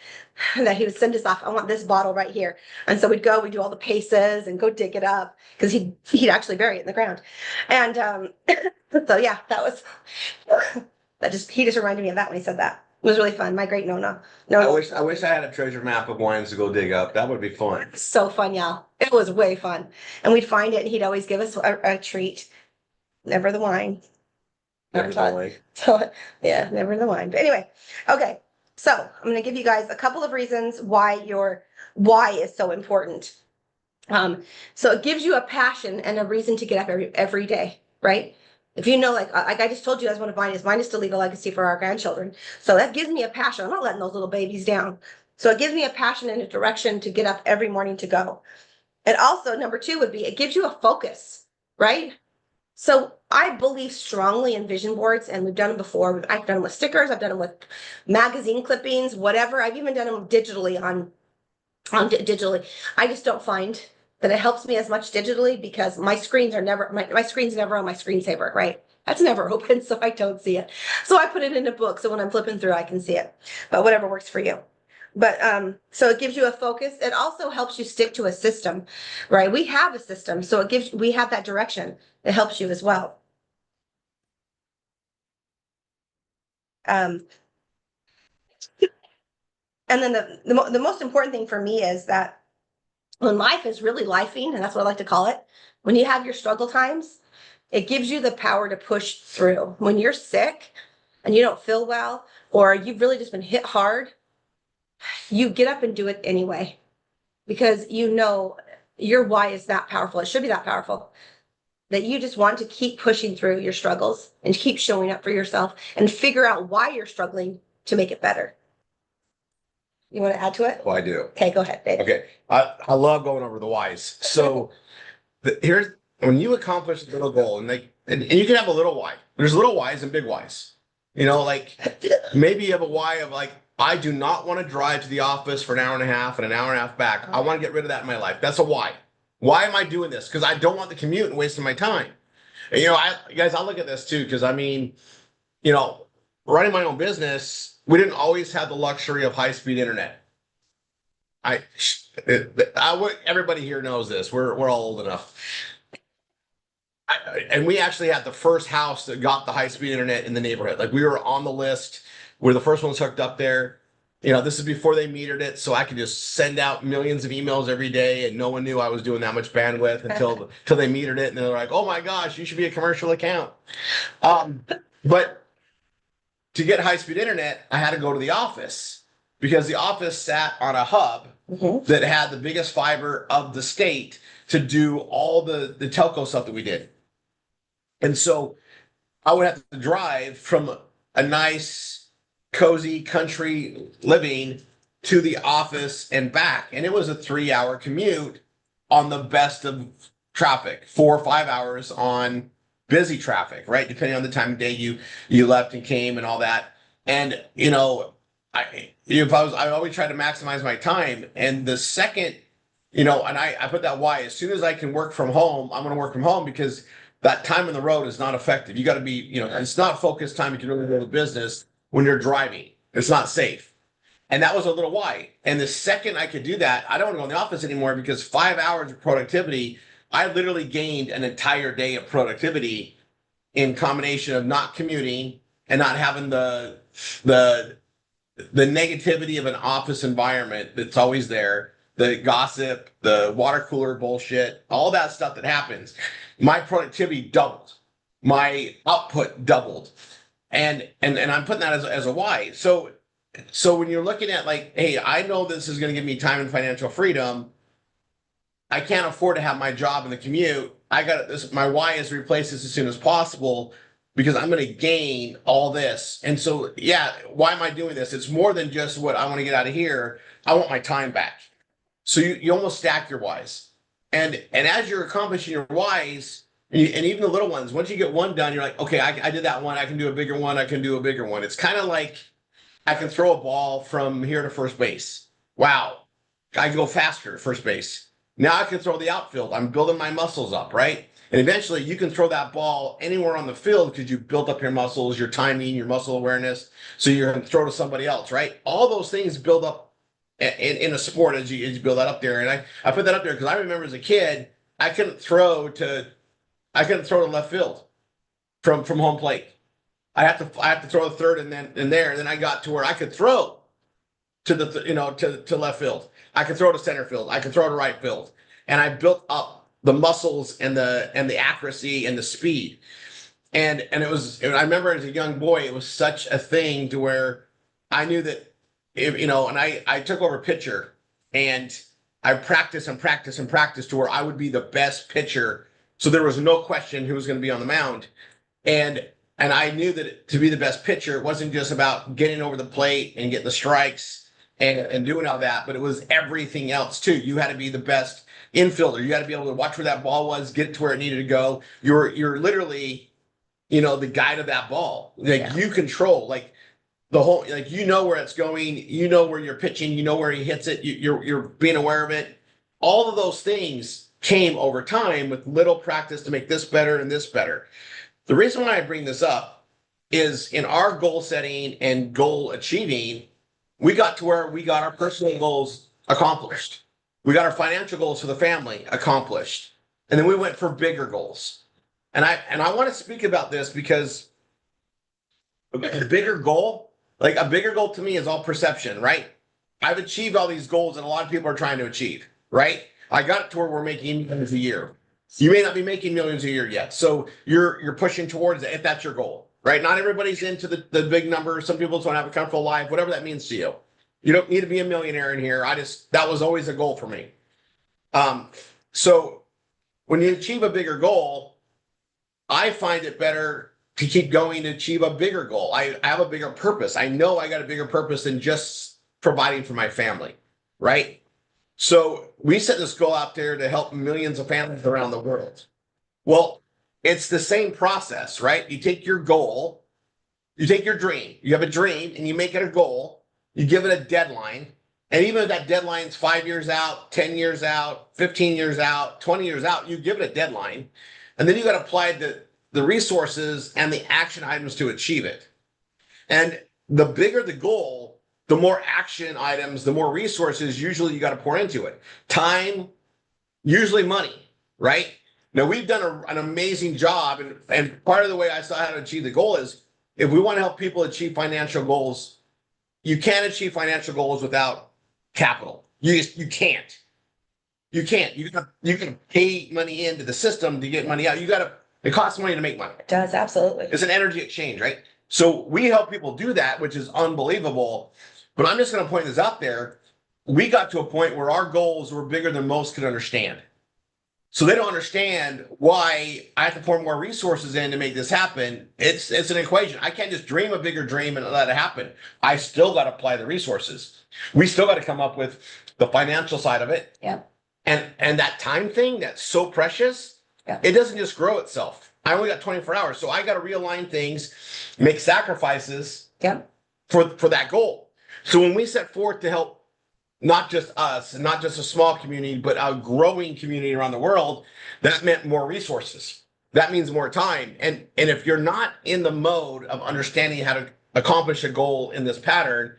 that he would send us off. I want this bottle right here. And so we'd do all the paces and go dig it up because he'd actually bury it in the ground. And so yeah, he just reminded me of that when he said that. It was really fun. My great Nona. I wish I had a treasure map of wines to go dig up. That would be fun. So fun, y'all. It was way fun. And we'd find it and he'd always give us a treat. Never the wine. Definitely. So yeah, never the wine. But anyway, okay. So I'm going to give you guys a couple of reasons why your why is so important. So it gives you a passion and a reason to get up every day, right? If you know, like I just told you guys, one of mine is to leave a legacy for our grandchildren. So that gives me a passion. I'm not letting those little babies down. So it gives me a passion and a direction to get up every morning to go. And also, number 2 would be, it gives you a focus, right? So I believe strongly in vision boards, and we've done them before. I've done them with stickers. I've done them with magazine clippings, whatever. I've even done them digitally digitally. I just don't find that it helps me as much digitally because my screen's never on my screensaver, right? That's never open, so I don't see it. So I put it in a book, so when I'm flipping through, I can see it. But whatever works for you. But so it gives you a focus. It also helps you stick to a system, right? We have a system, so we have that direction. It helps you as well. And then the most important thing for me is that when life is really lifing, and that's what I like to call it, when you have your struggle times, it gives you the power to push through. When you're sick and you don't feel well, or you've really just been hit hard, you get up and do it anyway, because you know your why is that powerful. It should be that powerful, that you just want to keep pushing through your struggles and keep showing up for yourself and figure out why you're struggling to make it better. You want to add to it? Oh, I do. Okay, go ahead, Dave. Okay. I love going over the whys. So here's when you accomplish a little goal, and you can have a little why. There's little whys and big whys. You know, like maybe you have a why of like, I do not want to drive to the office for an hour and a half and an hour and a half back. I want to get rid of that in my life. That's a why. Why am I doing this? Because I don't want the commute and wasting my time. And, you know, guys, I look at this too, because I mean, you know, running my own business, we didn't always have the luxury of high-speed internet. Everybody here knows this. We're all old enough. And we actually had the first house that got the high-speed internet in the neighborhood. Like we were on the list. We're the first ones hooked up there. You know, this is before they metered it, so I could just send out millions of emails every day, and no one knew I was doing that much bandwidth until they metered it, and they're like, "Oh my gosh, you should be a commercial account." But to get high-speed internet, I had to go to the office because the office sat on a hub that had the biggest fiber of the state to do all the telco stuff that we did. And so I would have to drive from a nice, cozy country living to the office and back. And it was a 3 hour commute on the best of traffic, 4 or 5 hours on busy traffic, right? Depending on the time of day you left and came and all that. And I always try to maximize my time. And the second, and I put that why, as soon as I can work from home, I'm going to work from home because that time on the road is not effective. You got to be, it's not focused time. You can really build a business when you're driving. It's not safe. And that was a little why. And the second I could do that, I don't want to go in the office anymore because 5 hours of productivity, I literally gained an entire day of productivity in combination of not commuting and not having the negativity of an office environment that's always there, the gossip, the water cooler bullshit, all that stuff that happens. My productivity doubled, my output doubled, and I'm putting that as a why. So when you're looking at like, hey, I know this is going to give me time and financial freedom. I can't afford to have my job in the commute. I got this. My why is to replace this as soon as possible because I'm going to gain all this. And so, yeah, why am I doing this? It's more than just what I want to get out of here. I want my time back. So you almost stack your whys. And as you're accomplishing your whys, and even the little ones, once you get one done, you're like, okay, I did that one. I can do a bigger one. I can do a bigger one. It's kind of like I can throw a ball from here to first base. Wow. I can go faster to first base. Now I can throw the outfield. I'm building my muscles up, right? And eventually you can throw that ball anywhere on the field because you built up your muscles, your timing, your muscle awareness. So you're going to throw to somebody else, right? All those things build up in a sport as you build that up there. And I put that up there because I remember as a kid, I couldn't throw to left field from home plate. I have to throw the third and then I got to where I could throw to to left field. I could throw to center field. I could throw to right field. And I built up the muscles and the accuracy and the speed. And I remember as a young boy, it was such a thing to where I knew that and I took over pitcher and I practiced and practiced and practiced to where I would be the best pitcher. So there was no question who was going to be on the mound. And I knew that to be the best pitcher, it wasn't just about getting over the plate and getting the strikes and doing all that, but it was everything else too. You had to be the best infielder. You had to be able to watch where that ball was, get it to where it needed to go. You're literally, the guide of that ball. Like you control like the whole, like where it's going, where you're pitching, where he hits it. You're being aware of it. All of those things came over time with little practice to make this better and this better. The reason why I bring this up is in our goal setting and goal achieving, we got to where we got our personal goals accomplished. We got our financial goals for the family accomplished. And then we went for bigger goals. And I want to speak about this because a bigger goal to me is all perception, right? I've achieved all these goals that a lot of people are trying to achieve, right? I got it to where we're making millions a year. You may not be making millions a year yet. So you're pushing towards it if that's your goal, right? Not everybody's into the big numbers. Some people don't have a comfortable life, whatever that means to you. You don't need to be a millionaire in here. That was always a goal for me. So when you achieve a bigger goal, I find it better to keep going to achieve a bigger goal. I have a bigger purpose. I know I got a bigger purpose than just providing for my family, right? So we set this goal out there to help millions of families around the world. Well, it's the same process, right? You take your goal, you take your dream, you have a dream and you make it a goal, you give it a deadline. And even if that deadline's 5 years out, 10 years out, 15 years out, 20 years out, you give it a deadline. And then you got to apply the resources and the action items to achieve it. And the bigger the goal, the more action items, the more resources usually you got to pour into it. Time, usually money, right? Now we've done an amazing job. And part of the way I saw how to achieve the goal is if we want to help people achieve financial goals, you can't achieve financial goals without capital. You can't. You can't. You can pay money into the system to get money out. It costs money to make money. It does, absolutely. It's an energy exchange, right? So we help people do that, which is unbelievable. But I'm just going to point this out there. We got to a point where our goals were bigger than most could understand. So they don't understand why I have to pour more resources in to make this happen. It's an equation. I can't just dream a bigger dream and let it happen. I still got to apply the resources. We still got to come up with the financial side of it. Yeah. And that time thing that's so precious, Yeah. it doesn't just grow itself. I only got 24 hours, so I got to realign things, make sacrifices Yeah. for that goal. So when we set forth to help not just us and not just a small community, but a growing community around the world, that meant more resources. That means more time. And if you're not in the mode of understanding how to accomplish a goal in this pattern,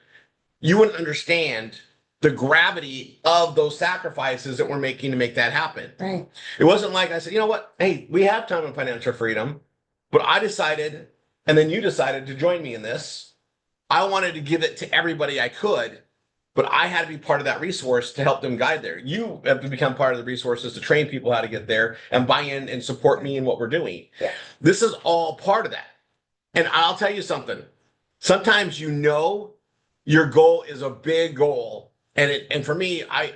you wouldn't understand the gravity of those sacrifices that we're making to make that happen. Right. It wasn't like I said, you know what? Hey, we have time and financial freedom, but I decided, and then you decided to join me in this. I wanted to give it to everybody I could, but I had to be part of that resource to help them guide there. You have to become part of the resources to train people how to get there and buy in and support me in what we're doing. Yeah. This is all part of that. And I'll tell you something. Sometimes you know your goal is a big goal. And for me, I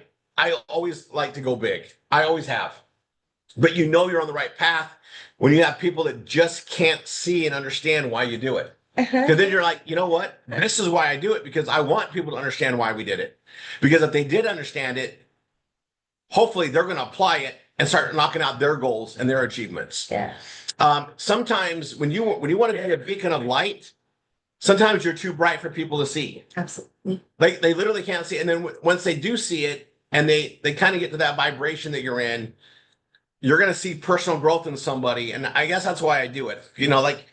always like to go big. I always have. But you know you're on the right path when you have people that just can't see and understand why you do it. Because then you're like, you know what? This is why I do it, because I want people to understand why we did it. Because if they did understand it, hopefully they're going to apply it and start knocking out their goals and their achievements. Yeah. Sometimes when you want to be a beacon of light, sometimes you're too bright for people to see. Absolutely. Like they literally can't see it. And then once they do see it and they kind of get to that vibration that you're in, you're going to see personal growth in somebody. And I guess that's why I do it. You know, like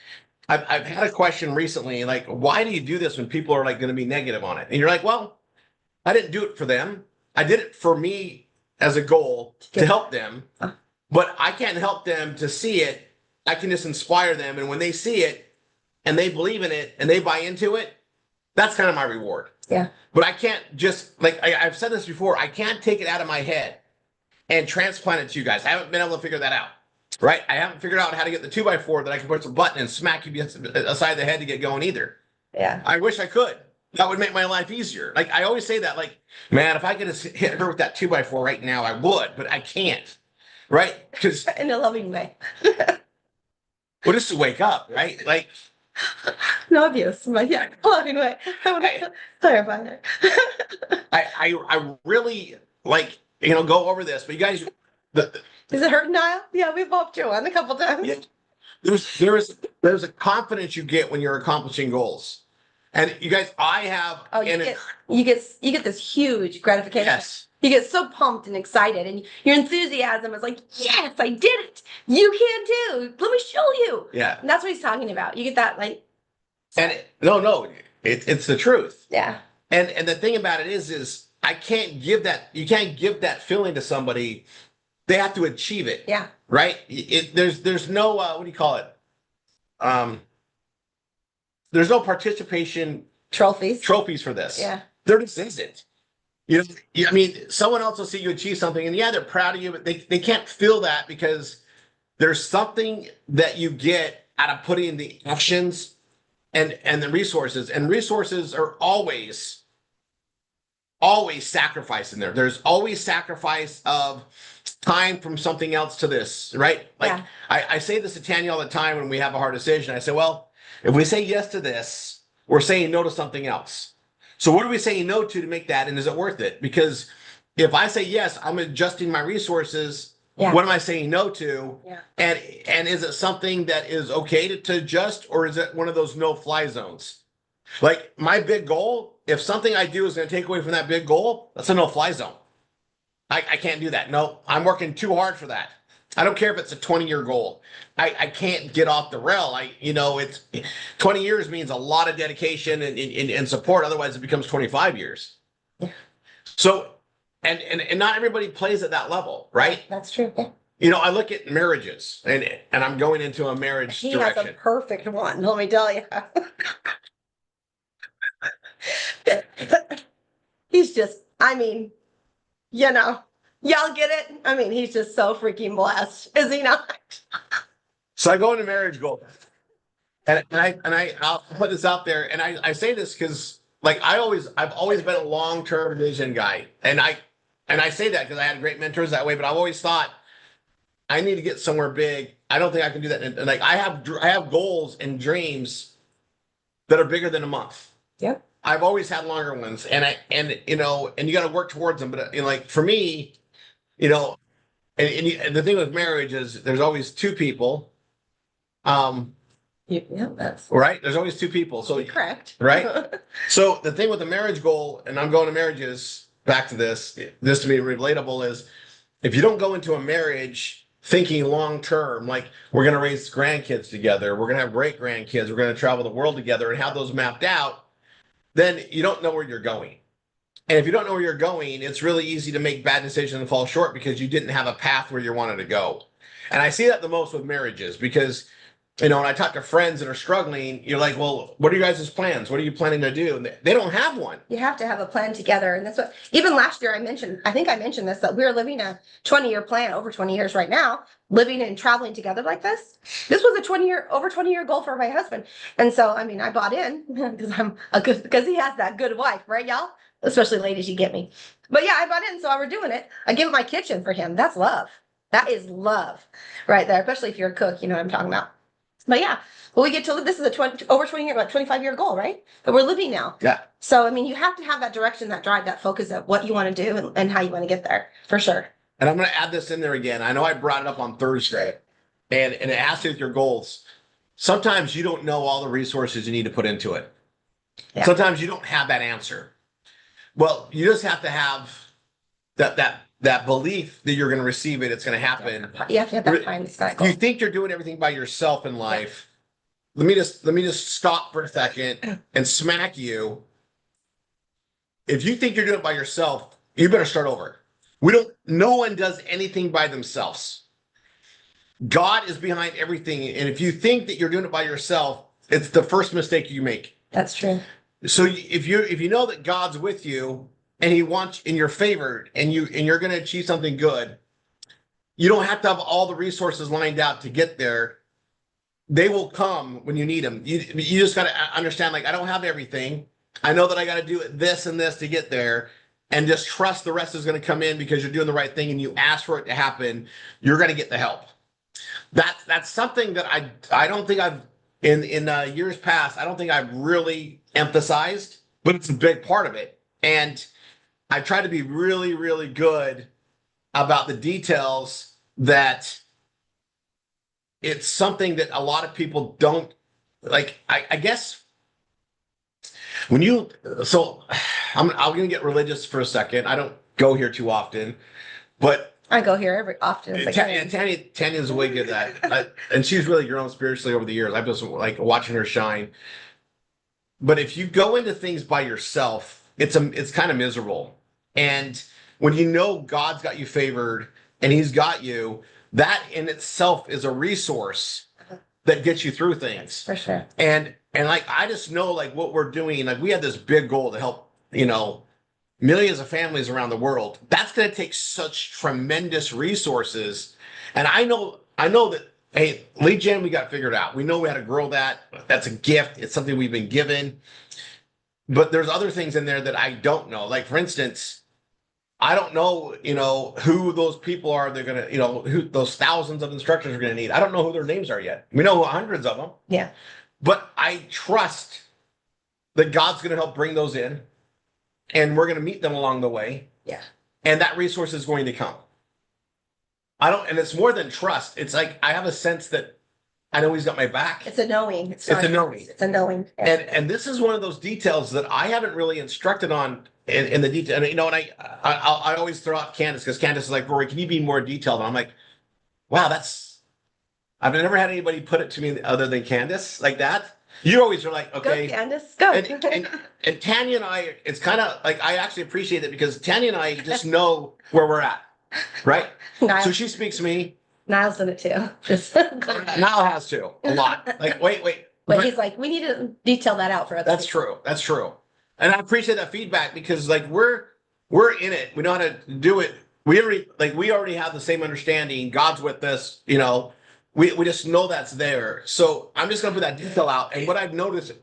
I've had a question recently, like, why do you do this when people are like going to be negative on it? And you're like, well, I didn't do it for them. I did it for me as a goal to help them, but I can't help them to see it. I can just inspire them. And when they see it and they believe in it and they buy into it, that's kind of my reward. Yeah. But I can't just, like I've said this before, I can't take it out of my head and transplant it to you guys. I haven't been able to figure that out. Right? I haven't figured out how to get the 2x4 that I can push a button and smack you aside the head to get going either. Yeah. I wish I could. That would make my life easier. Like I always say that, like, man, if I could have hit her with that 2x4 right now, I would, but I can't. Right? Because In a loving way. well, just to wake up, right? Like No abuse, but yeah, loving way. I want to clarify that. I really like, go over this, but you guys Is it hurting, Niall? Yeah, we both Joanne a couple times. Yeah. There's a confidence you get when you're accomplishing goals. And you guys, I have Oh, you get this huge gratification. yes. You get so pumped and excited, and your enthusiasm is like, yes, I did it. You can too. Let me show you. Yeah. And that's what he's talking about. You get that, like, And no, it's the truth. yeah, And the thing about it is I can't give that, you can't give that feeling to somebody. They have to achieve it. yeah, Right? There's no what do you call it? There's no participation trophies. trophies for this. Yeah, There just isn't. I mean, someone else will see you achieve something, and yeah, they're proud of you, but they can't feel that because there's something that you get out of putting in the actions and the resources. And resources are always sacrifice in there. There's always sacrifice of time from something else to this, right? Like Yeah. I say this to Tanya all the time when we have a hard decision. I say, well, if we say yes to this, we're saying no to something else. So what are we saying no to make that? And is it worth it? Because if I say yes, I'm adjusting my resources. Yeah. What am I saying no to? Yeah. And is it something that is okay to adjust, or is it one of those no-fly zones? Like my big goal, if something I do is going to take away from that big goal, that's a no-fly zone. I can't do that. No, I'm working too hard for that. I don't care if it's a 20-year goal. I can't get off the rail. It's 20 years means a lot of dedication and support. Otherwise, it becomes 25 years. Yeah. So, and not everybody plays at that level, right? That's true. Yeah. I look at marriages, and I'm going into a marriage He direction. has a perfect one. Let me tell you. He's just, y'all get it. He's just so freaking blessed, is he not? So I go into marriage goal, and I'll put this out there, and I say this because like I've always been a long-term vision guy, and I say that because I had great mentors that way, but I've always thought I need to get somewhere big. I don't think I can do that. And like I have goals and dreams that are bigger than a month. Yep. I've always had longer ones, and you know, and you got to work towards them. But you know, like for me, you know, and the thing with marriage is there's always two people. Yeah, that's Right. There's always two people. So correct. right. So the thing with the marriage goal, and I'm going to marriages back to this to be relatable is if you don't go into a marriage thinking long term, like we're going to raise grandkids together, we're going to have great grandkids, we're going to travel the world together and have those mapped out, then you don't know where you're going. And if you don't know where you're going, it's really easy to make bad decisions and fall short because you didn't have a path where you wanted to go. And I see that the most with marriages because, you know, when I talk to friends that are struggling, you're like, well, what are you guys' plans? What are you planning to do? And they don't have one. You have to have a plan together. And that's what, even last year I think I mentioned this, that we're living a 20-year plan, over 20 years right now, living and traveling together like this. This was a over 20-year goal for my husband. And so, I mean, I bought in because he has that good wife, right, y'all? Especially ladies, you get me. But yeah, I bought in. So we're doing it. I give my kitchen for him. That's love. That is love right there, especially if you're a cook, you know what I'm talking about. But yeah, well, we get to live. This is a over 20 year, like 25-year goal, right? But we're living now. Yeah. So, I mean, you have to have that direction, that drive, that focus of what you want to do and how you want to get there for sure. And I'm going to add this in there again. I know I brought it up on Thursday and it has to do with your goals. Sometimes you don't know all the resources you need to put into it. Yeah. Sometimes you don't have that answer. Well, you just have to have that belief that you're going to receive it. It's going to happen. You have to have that pie in the sky goal. You think you're doing everything by yourself in life. Let me just stop for a second and smack you. If you think you're doing it by yourself, you better start over. No one does anything by themselves. God is behind everything. And if you think that you're doing it by yourself, it's the first mistake you make. That's true. So if you know that God's with you and he wants in your favor and you're going to achieve something good, you don't have to have all the resources lined out to get there. They will come when you need them. You just got to understand, like, I don't have everything. I know that I got to do this and this to get there, and just trust the rest is going to come in because you're doing the right thing and you ask for it to happen. You're going to get the help. That's something that I don't think I've in years past. I don't think I've really emphasized, but it's a big part of it. And I try to be really, really good about the details that it's something that a lot of people don't like. I guess when you, so I'm going to get religious for a second. I don't go here too often, but I go here every often. As I can. Tanya's way good at that. And she's really grown spiritually over the years. I've just like watching her shine. But if you go into things by yourself, it's kind of miserable. And when you know God's got you favored and he's got you, that in itself is a resource that gets you through things. For sure. And like, I just know like what we're doing, like we had this big goal to help, you know, millions of families around the world. That's going to take such tremendous resources. And I know that, hey, lead gen, we got figured out. We know we had to grow that. That's a gift. It's something we've been given. But there's other things in there that I don't know. Like, for instance, I don't know, you know, who those people are. They're going to, you know, who those thousands of instructors are going to need. I don't know who their names are yet. We know hundreds of them. Yeah. But I trust that God's going to help bring those in. And we're going to meet them along the way. Yeah. And that resource is going to come. And it's more than trust. It's like, I have a sense that I know he's got my back. It's a knowing. It's a knowing. It's a knowing. Yeah. And this is one of those details that I haven't really instructed on in the detail. And, you know, and I always throw out Candace because Candace is like, Rory, can you be more detailed? And I'm like, wow, I've never had anybody put it to me other than Candace like that. You always are like, okay. Go, Candace, go. And Tanya and I, it's kind of like, I actually appreciate it because Tanya and I just know where we're at, right? Niles, So she speaks to me. Niles did it too. Just Niall has to, a lot. Like, wait. but he's like, we need to detail that out for us. That's true. That's true. And I appreciate that feedback because like we're in it. We know how to do it. We already have the same understanding. God's with us, you know. We just know that's there. So I'm just gonna put that detail out. And what I've noticed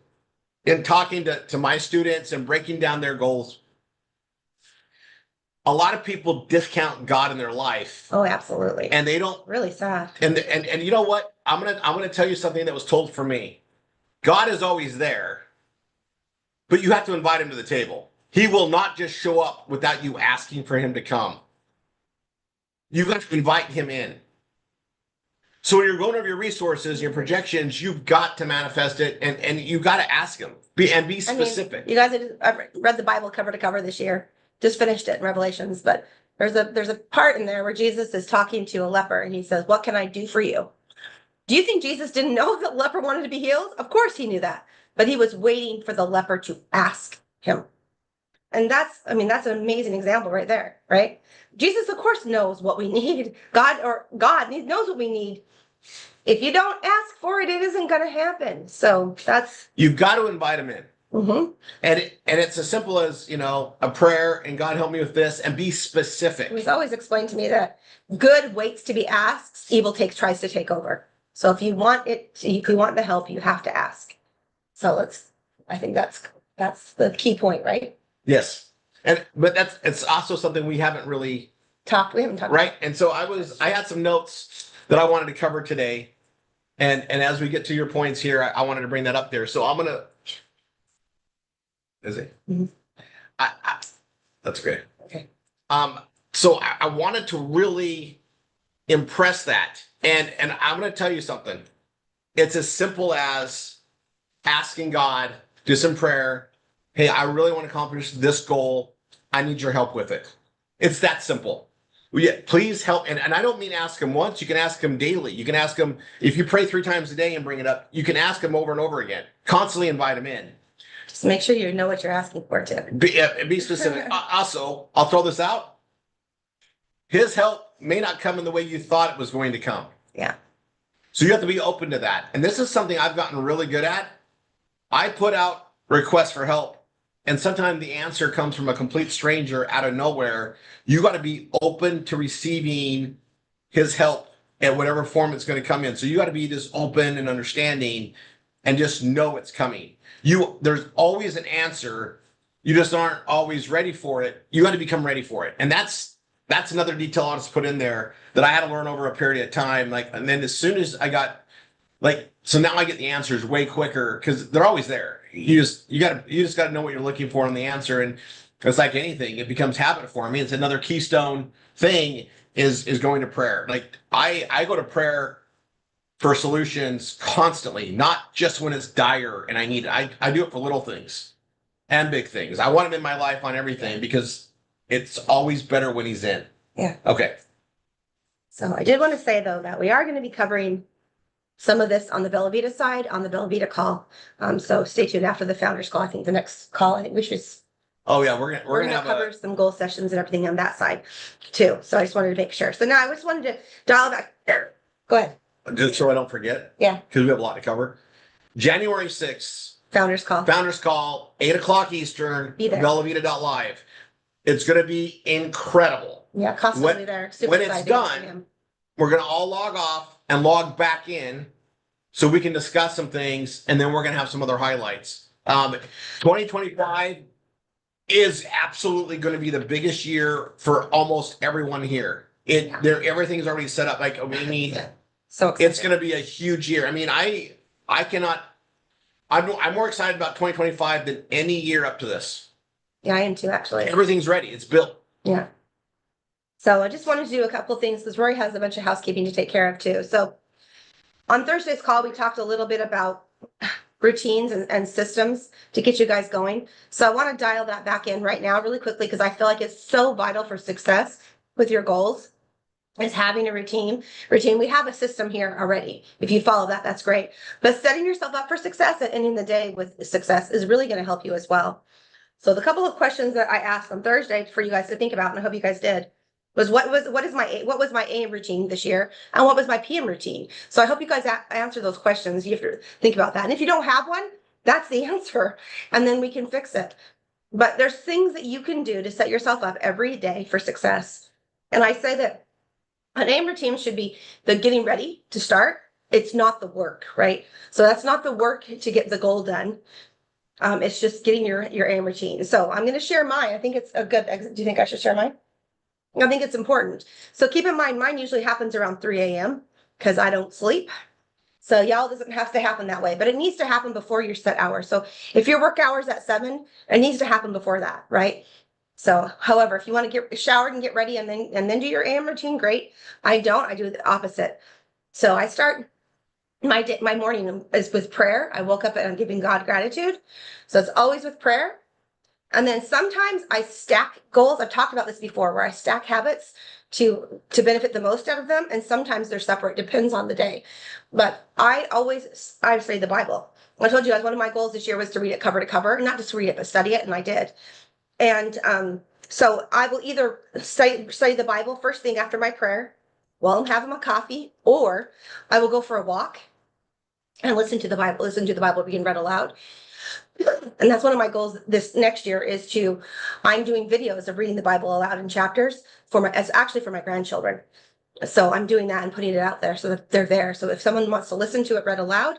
in talking to my students and breaking down their goals, a lot of people discount God in their life, Oh, absolutely. and they don't. Really sad. And you know what? I'm gonna tell you something that was told for me. God is always there, but you have to invite him to the table. He will not just show up without you asking for him to come. You have to invite him in. So when you're going over your resources, your projections, you've got to manifest it, and you got to ask him. Be specific. You guys have read the Bible cover to cover this year. Just finished it in Revelations, but there's a part in there where Jesus is talking to a leper and he says, "What can I do for you?" Do you think Jesus didn't know that leper wanted to be healed? Of course he knew that, but he was waiting for the leper to ask him. And that's an amazing example right there, right? Jesus, of course, knows what we need. God knows what we need. If you don't ask for it, it isn't going to happen. So that's. You've got to invite him in. Mm-hmm. And it's as simple as, a prayer and God help me with this, and be specific. It was always explained to me that good waits to be asked, evil tries to take over. So if you want the help, you have to ask. So I think that's the key point, right? Yes. But it's also something we haven't really We haven't talked. right. And so I had some notes that I wanted to cover today. And as we get to your points here, I wanted to bring that up there. So I'm gonna. Is it? Mhm. That's great. Okay. So I wanted to really impress that, and I'm going to tell you something. It's as simple as asking God, do some prayer. Hey, I really want to accomplish this goal. I need your help with it. It's that simple. Yeah, please help. And I don't mean ask him once. You can ask him daily. You can ask him, if you pray 3 times a day and bring it up, you can ask him over and over again. Constantly invite him in. Just make sure you know what you're asking for too. Be specific. Also, I'll throw this out. His help may not come in the way you thought it was going to come. Yeah. So you have to be open to that. And this is something I've gotten really good at. I put out requests for help, and sometimes the answer comes from a complete stranger out of nowhere. You got to be open to receiving his help in whatever form it's going to come in. So you got to be just open and understanding and just know it's coming. There's always an answer. You just aren't always ready for it. You got to become ready for it. And that's another detail I'll just put in there that I had to learn over a period of time. And then as soon as I got so now I get the answers way quicker because they're always there. You just got to know what you're looking for in the answer. And it's like anything, it becomes habit forming. It's another keystone thing is going to prayer. Like I go to prayer for solutions constantly, not just when it's dire and I need it. I do it for little things and big things. I want him in my life on everything because it's always better when he's in. Yeah. Okay. So I did want to say though that we are going to be covering some of this on the Bella Vita side, on the Bella Vita call. So stay tuned after the founders call. I think the next call, I think we should. Oh yeah, we're gonna have cover some goal sessions and everything on that side too. So I just wanted to make sure. So now I just wanted to dial back there. Go ahead. just so I don't forget. Yeah. Because we have a lot to cover. January 6th, Founders call. Founders Call, 8 o'clock Eastern, Be there. bellavita.live. It's going to be incredible. Yeah, constantly When- there. Super when it's excited. done, We're going to all log off and log back in so we can discuss some things, and then we're going to have some other highlights. 2025 is absolutely going to be the biggest year for almost everyone here. Everything's already set up. Like we need, So excited. it's going to be a huge year. I mean, I'm more excited about 2025 than any year up to this. Yeah, I am too, actually. Everything's ready. It's built. Yeah. So I just wanted to do a couple things because Rory has a bunch of housekeeping to take care of too. So on Thursday's call, we talked a little bit about routines and systems to get you guys going. So I want to dial that back in right now really quickly because I feel like it's so vital for success with your goals is having a routine. We have a system here already. If you follow that, that's great. But setting yourself up for success and ending the day with success is really going to help you as well. So the couple of questions that I asked on Thursday for you guys to think about, and I hope you guys did, was what was my AM routine this year, and what was my PM routine? So I hope you guys answer those questions. You have to think about that. And if you don't have one, that's the answer, and then we can fix it. But there's things that you can do to set yourself up every day for success. And I say that an AM routine should be the getting ready to start. It's not the work, right? So that's not the work to get the goal done. It's just getting your AM routine. So I'm going to share mine. I think it's a good. Do you think I should share mine? I think it's important. So keep in mind, mine usually happens around 3 a.m. because I don't sleep. So y'all doesn't have to happen that way, but it needs to happen before your set hours. So if your work hours at 7, it needs to happen before that, right? So, however, if you want to get showered and get ready and then do your AM routine, great. I don't. I do the opposite. So I start my morning is with prayer. I woke up and I'm giving God gratitude. So it's always with prayer. And then sometimes I stack goals. I've talked about this before, where I stack habits to benefit the most out of them. And sometimes they're separate, depends on the day. But I study the Bible. I told you guys one of my goals this year was to read it cover to cover, not just read it, but study it. And I did. And so I will either study the Bible first thing after my prayer while I'm having my coffee, or I will go for a walk and listen to the Bible being read aloud. And that's one of my goals this next year is I'm doing videos of reading the Bible aloud in chapters it's actually for my grandchildren. So I'm doing that and putting it out there so that they're there. So if someone wants to listen to it read aloud,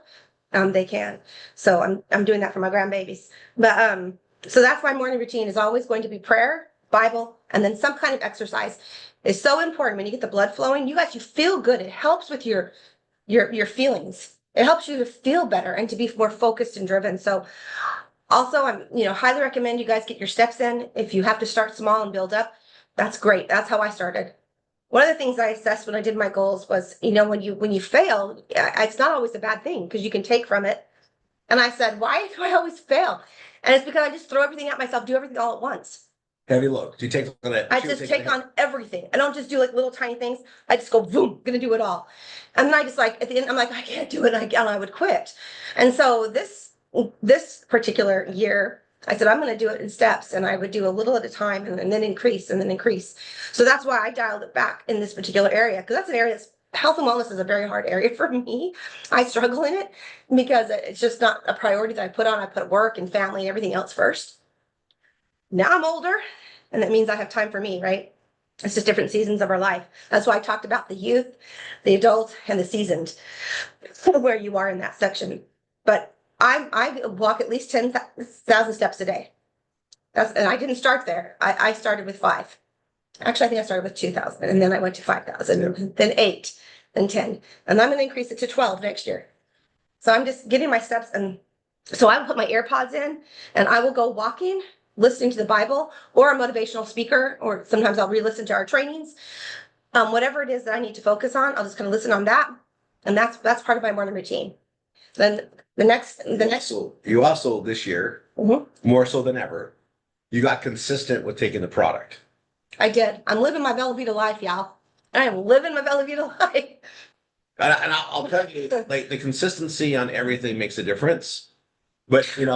they can. So I'm doing that for my grandbabies. But so that's my morning routine is always going to be prayer, Bible, and then some kind of exercise. It's so important when you get the blood flowing. You feel good. It helps with your feelings. It helps you to feel better and to be more focused and driven. So also I'm, highly recommend you guys get your steps in. If you have to start small and build up, that's great. That's how I started. One of the things I assessed when I did my goals was, when you fail, it's not always a bad thing because you can take from it. And I said, why do I always fail? And it's because I just throw everything at myself, do everything all at once. Heavy load. Do you take on that? I just take on everything. I don't just do like little tiny things. I just go, boom, gonna do it all. And then I just at the end, I'm like, I can't do it. And I would quit. And so this particular year, I said, I'm going to do it in steps, and I would do a little at a time and then increase and then increase. So that's why I dialed it back in this particular area, because that's an area health and wellness is a very hard area for me. I struggle in it because it's just not a priority that I put on. I put work and family and everything else first. Now I'm older, and that means I have time for me, right? It's just different seasons of our life. That's why I talked about the youth, the adult, and the seasoned, where you are in that section. But I walk at least 10,000 steps a day. And I didn't start there. I started with 5. Actually, I think I started with 2,000, and then I went to 5,000, then 8, then 10, and I'm going to increase it to 12 next year. So I'm just getting my steps, and so I will put my AirPods in, and I will go walking, listening to the Bible or a motivational speaker, or sometimes I'll re-listen to our trainings. Whatever it is that I need to focus on, I'll just kind of listen on that, and that's part of my morning routine. Then the next. You also this year, more so than ever, you got consistent with taking the product. I did. I'm living my Bella Vita life, y'all. I am living my Bella Vita life. And I'll tell you, like, the consistency on everything makes a difference. But and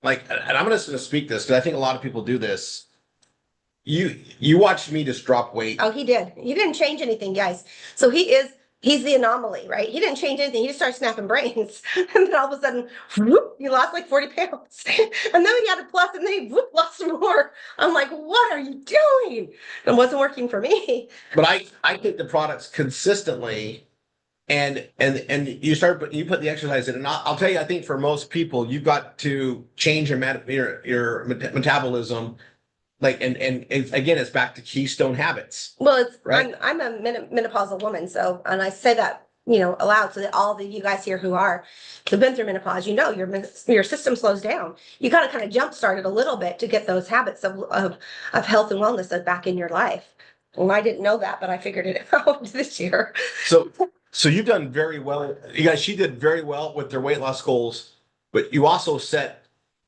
I'm just going to speak this because I think a lot of people do this. You watched me just drop weight. Oh, he did. He didn't change anything, guys. So he's the anomaly, right? He didn't change anything. He just started snapping brains. And then all of a sudden, whoop, he lost like 40 pounds. And then he had a plus, and then he lost some more. I'm like, what are you doing? It wasn't working for me. But I take the products consistently, and you put the exercise in. And I'll tell you, I think for most people, you've got to change your metabolism. And again, it's back to keystone habits. Well, right? I'm a menopausal woman, so, and I say that aloud so that all of you guys here who have been through menopause, your system slows down. You got to kind of jumpstart it a little bit to get those habits of health and wellness back in your life. And I didn't know that, but I figured it out this year. So you've done very well. You guys, she did very well with their weight loss goals, but you also set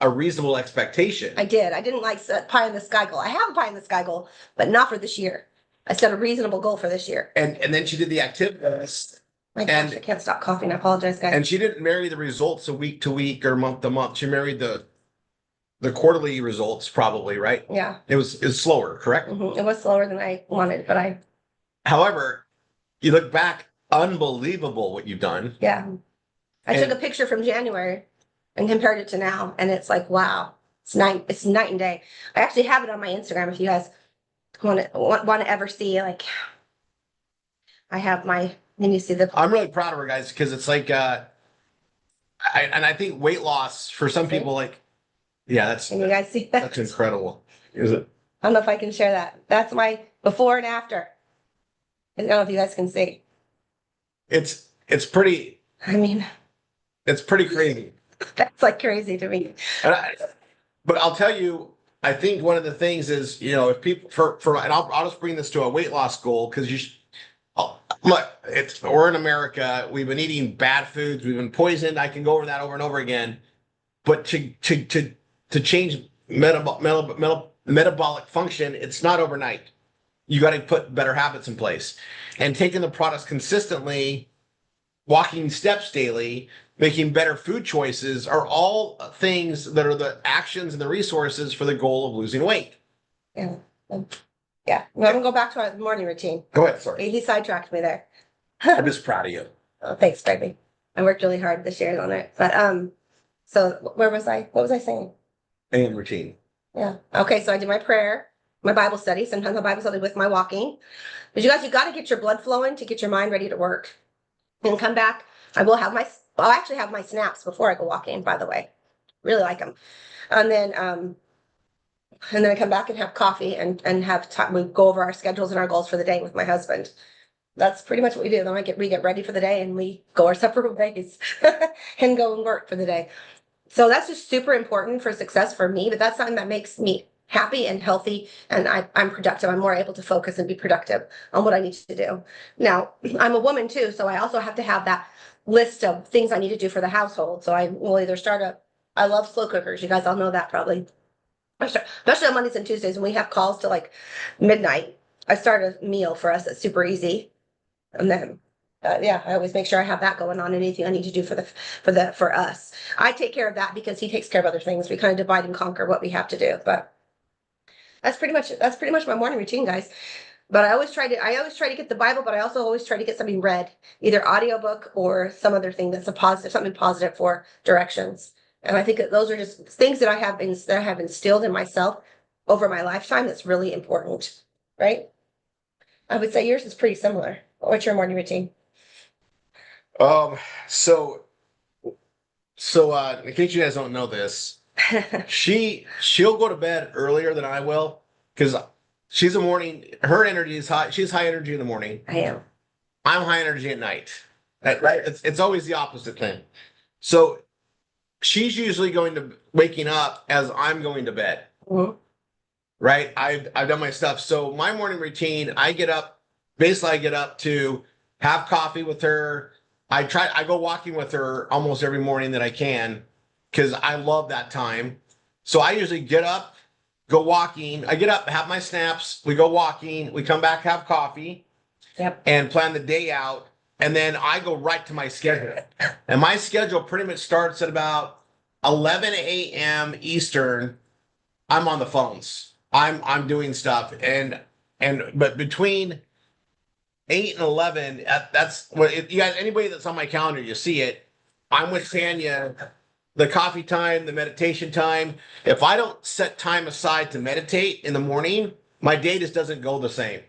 a reasonable expectation. I did. I didn't set pie in the sky goal. I have a pie in the sky goal, but not for this year. I set a reasonable goal for this year. And then she did the activities. My gosh, I can't stop coughing. I apologize, guys. And she didn't marry the results a week to week or month to month. She married the quarterly results, probably, right? Yeah. It was slower, correct? Mm-hmm. It was slower than I wanted, but However, you look back, unbelievable what you've done. Yeah. I took a picture from January and compared it to now, and it's like, wow, it's night and day. I actually have it on my Instagram if you guys want to ever see, I have then you see I'm really proud of her, guys, because it's like I think weight loss for some people, can you guys see that? That's incredible. Is it? I don't know if I can share that. That's my before and after. I don't know if you guys can see. It's pretty I mean, crazy. that's like crazy to me. And but I'll tell you, I think one of the things is, if people and I'll just bring this to a weight loss goal because look, we're in America. We've been eating bad foods. We've been poisoned. I can go over that over and over again. But to change metabolic function, it's not overnight. You got to put better habits in place, and taking the products consistently, walking steps daily, making better food choices are all things that are the actions and the resources for the goal of losing weight. Yeah. Yeah. Well, I'm gonna go back to our morning routine. Go ahead. Sorry. He sidetracked me there. I'm just proud of you. Oh, thanks, baby. I worked really hard this year on it. But so where was I? What was I saying? AM routine. Yeah. Okay, so I did my prayer, my Bible study, sometimes my Bible study with my walking. But you guys, you got to get your blood flowing to get your mind ready to work. And come back. I'll actually have my snaps before I go walking, by the way. Really like them. And then I come back and have coffee and have time. We go over our schedules and our goals for the day with my husband. That's pretty much what we do. Then we get ready for the day and we go our separate ways and go and work for the day. So that's just super important for success for me, but that's something that makes me happy and healthy, and I'm productive. I'm more able to focus and be productive on what I need to do. Now, I'm a woman too, so I also have to have that list of things I need to do for the household. So I will either I love slow cookers. You guys all know that probably. Especially on Mondays and Tuesdays when we have calls to like midnight. I start a meal for us that's super easy. And then yeah, I always make sure I have that going on. Anything I need to do for us. I take care of that because he takes care of other things. We kind of divide and conquer what we have to do. But that's pretty much my morning routine, guys. But I always try to get the Bible, but I also always try to get something read, either audiobook or some other thing that's something positive for directions. And I think that those are just things that I have instilled in myself over my lifetime. That's really important, right? I would say yours is pretty similar. What's your morning routine? So in case you guys don't know this, she'll go to bed earlier than I will because her energy is high. She's high energy in the morning. I am. I'm high energy at night. Right? It's always the opposite thing. So she's usually waking up as I'm going to bed. Mhm. Right? I've done my stuff. So my morning routine, I get up to have coffee with her. I go walking with her almost every morning that I can because I love that time. So I usually get up, go walking. I get up, have my snaps. We go walking. We come back, have coffee, Yep. and plan the day out. And then I go right to my schedule. And my schedule pretty much starts at about 11 a.m. Eastern. I'm on the phones. I'm doing stuff. But between 8 and 11, that's what you guys, anybody that's on my calendar, you see it. I'm with Tanya, the coffee time, the meditation time. If I don't set time aside to meditate in the morning, my day just doesn't go the same.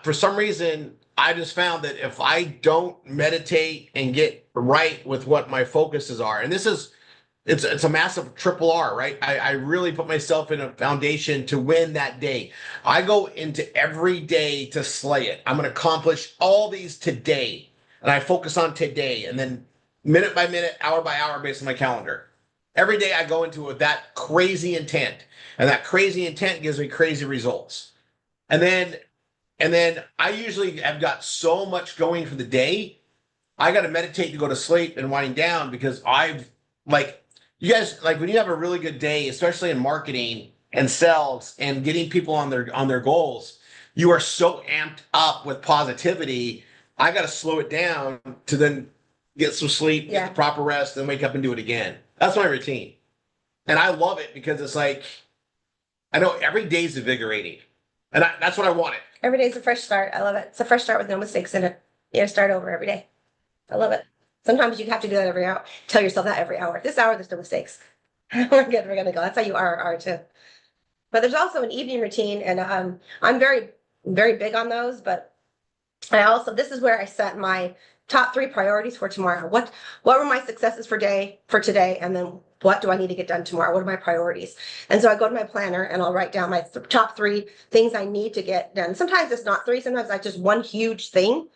For some reason, I just found that if I don't meditate and get right with what my focuses are, and it's a massive triple R, right? I really put myself in a foundation to win that day. I go into every day to slay it. I'm going to accomplish all these today, and I focus on today, and then minute by minute, hour by hour, based on my calendar. Every day I go into it with that crazy intent, and that crazy intent gives me crazy results. And then I usually have got so much going for the day. I got to meditate to go to sleep and wind down because you guys, like when you have a really good day, especially in marketing and sales and getting people on their goals, you are so amped up with positivity. I got to slow it down to then get some sleep, get the proper rest, then wake up and do it again. That's my routine. And I love it because it's like, I know every day is invigorating. And that's what I wanted. Every day's a fresh start. I love it. It's a fresh start with no mistakes in it. You gotta start over every day. I love it. Sometimes you have to do that every hour. Tell yourself that every hour. This hour, there's no mistakes. We're good. We're gonna go. That's how you are too. But there's also an evening routine, and I'm very, very big on those. But this is where I set my top 3 priorities for tomorrow. What were my successes for today? And then what do I need to get done tomorrow? What are my priorities? And so I go to my planner and I'll write down my top 3 things I need to get done. Sometimes it's not 3, sometimes it's just one huge thing.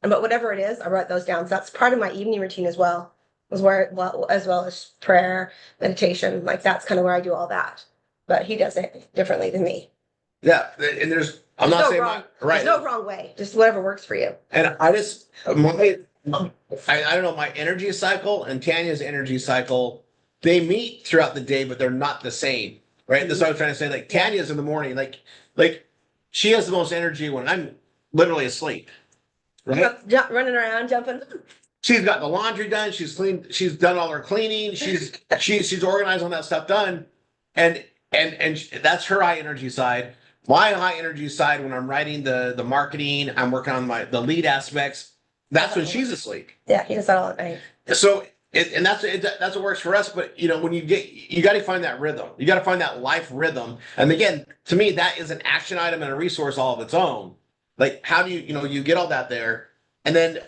But whatever it is, I write those down. So that's part of my evening routine as well, as well as prayer, meditation. Like that's kind of where I do all that. But he does it differently than me. Yeah, and I'm not saying wrong, right. There's no wrong way. Just whatever works for you. And I don't know, my energy cycle and Tanya's energy cycle, they meet throughout the day, but they're not the same, right? That's what I was trying to say. Like Tanya's in the morning, like she has the most energy when I'm literally asleep, right? Running around, jumping. She's got the laundry done. She's cleaned. She's done all her cleaning. She's organized all that stuff done, and that's her high energy side. My high energy side, when I'm writing the marketing, I'm working on the lead aspects. That's when she's asleep. Yeah, he does that all at night. So, that's what works for us. But when you got to find that rhythm. You got to find that life rhythm. And again, to me, that is an action item and a resource all of its own. Like, how do you get all that there, and then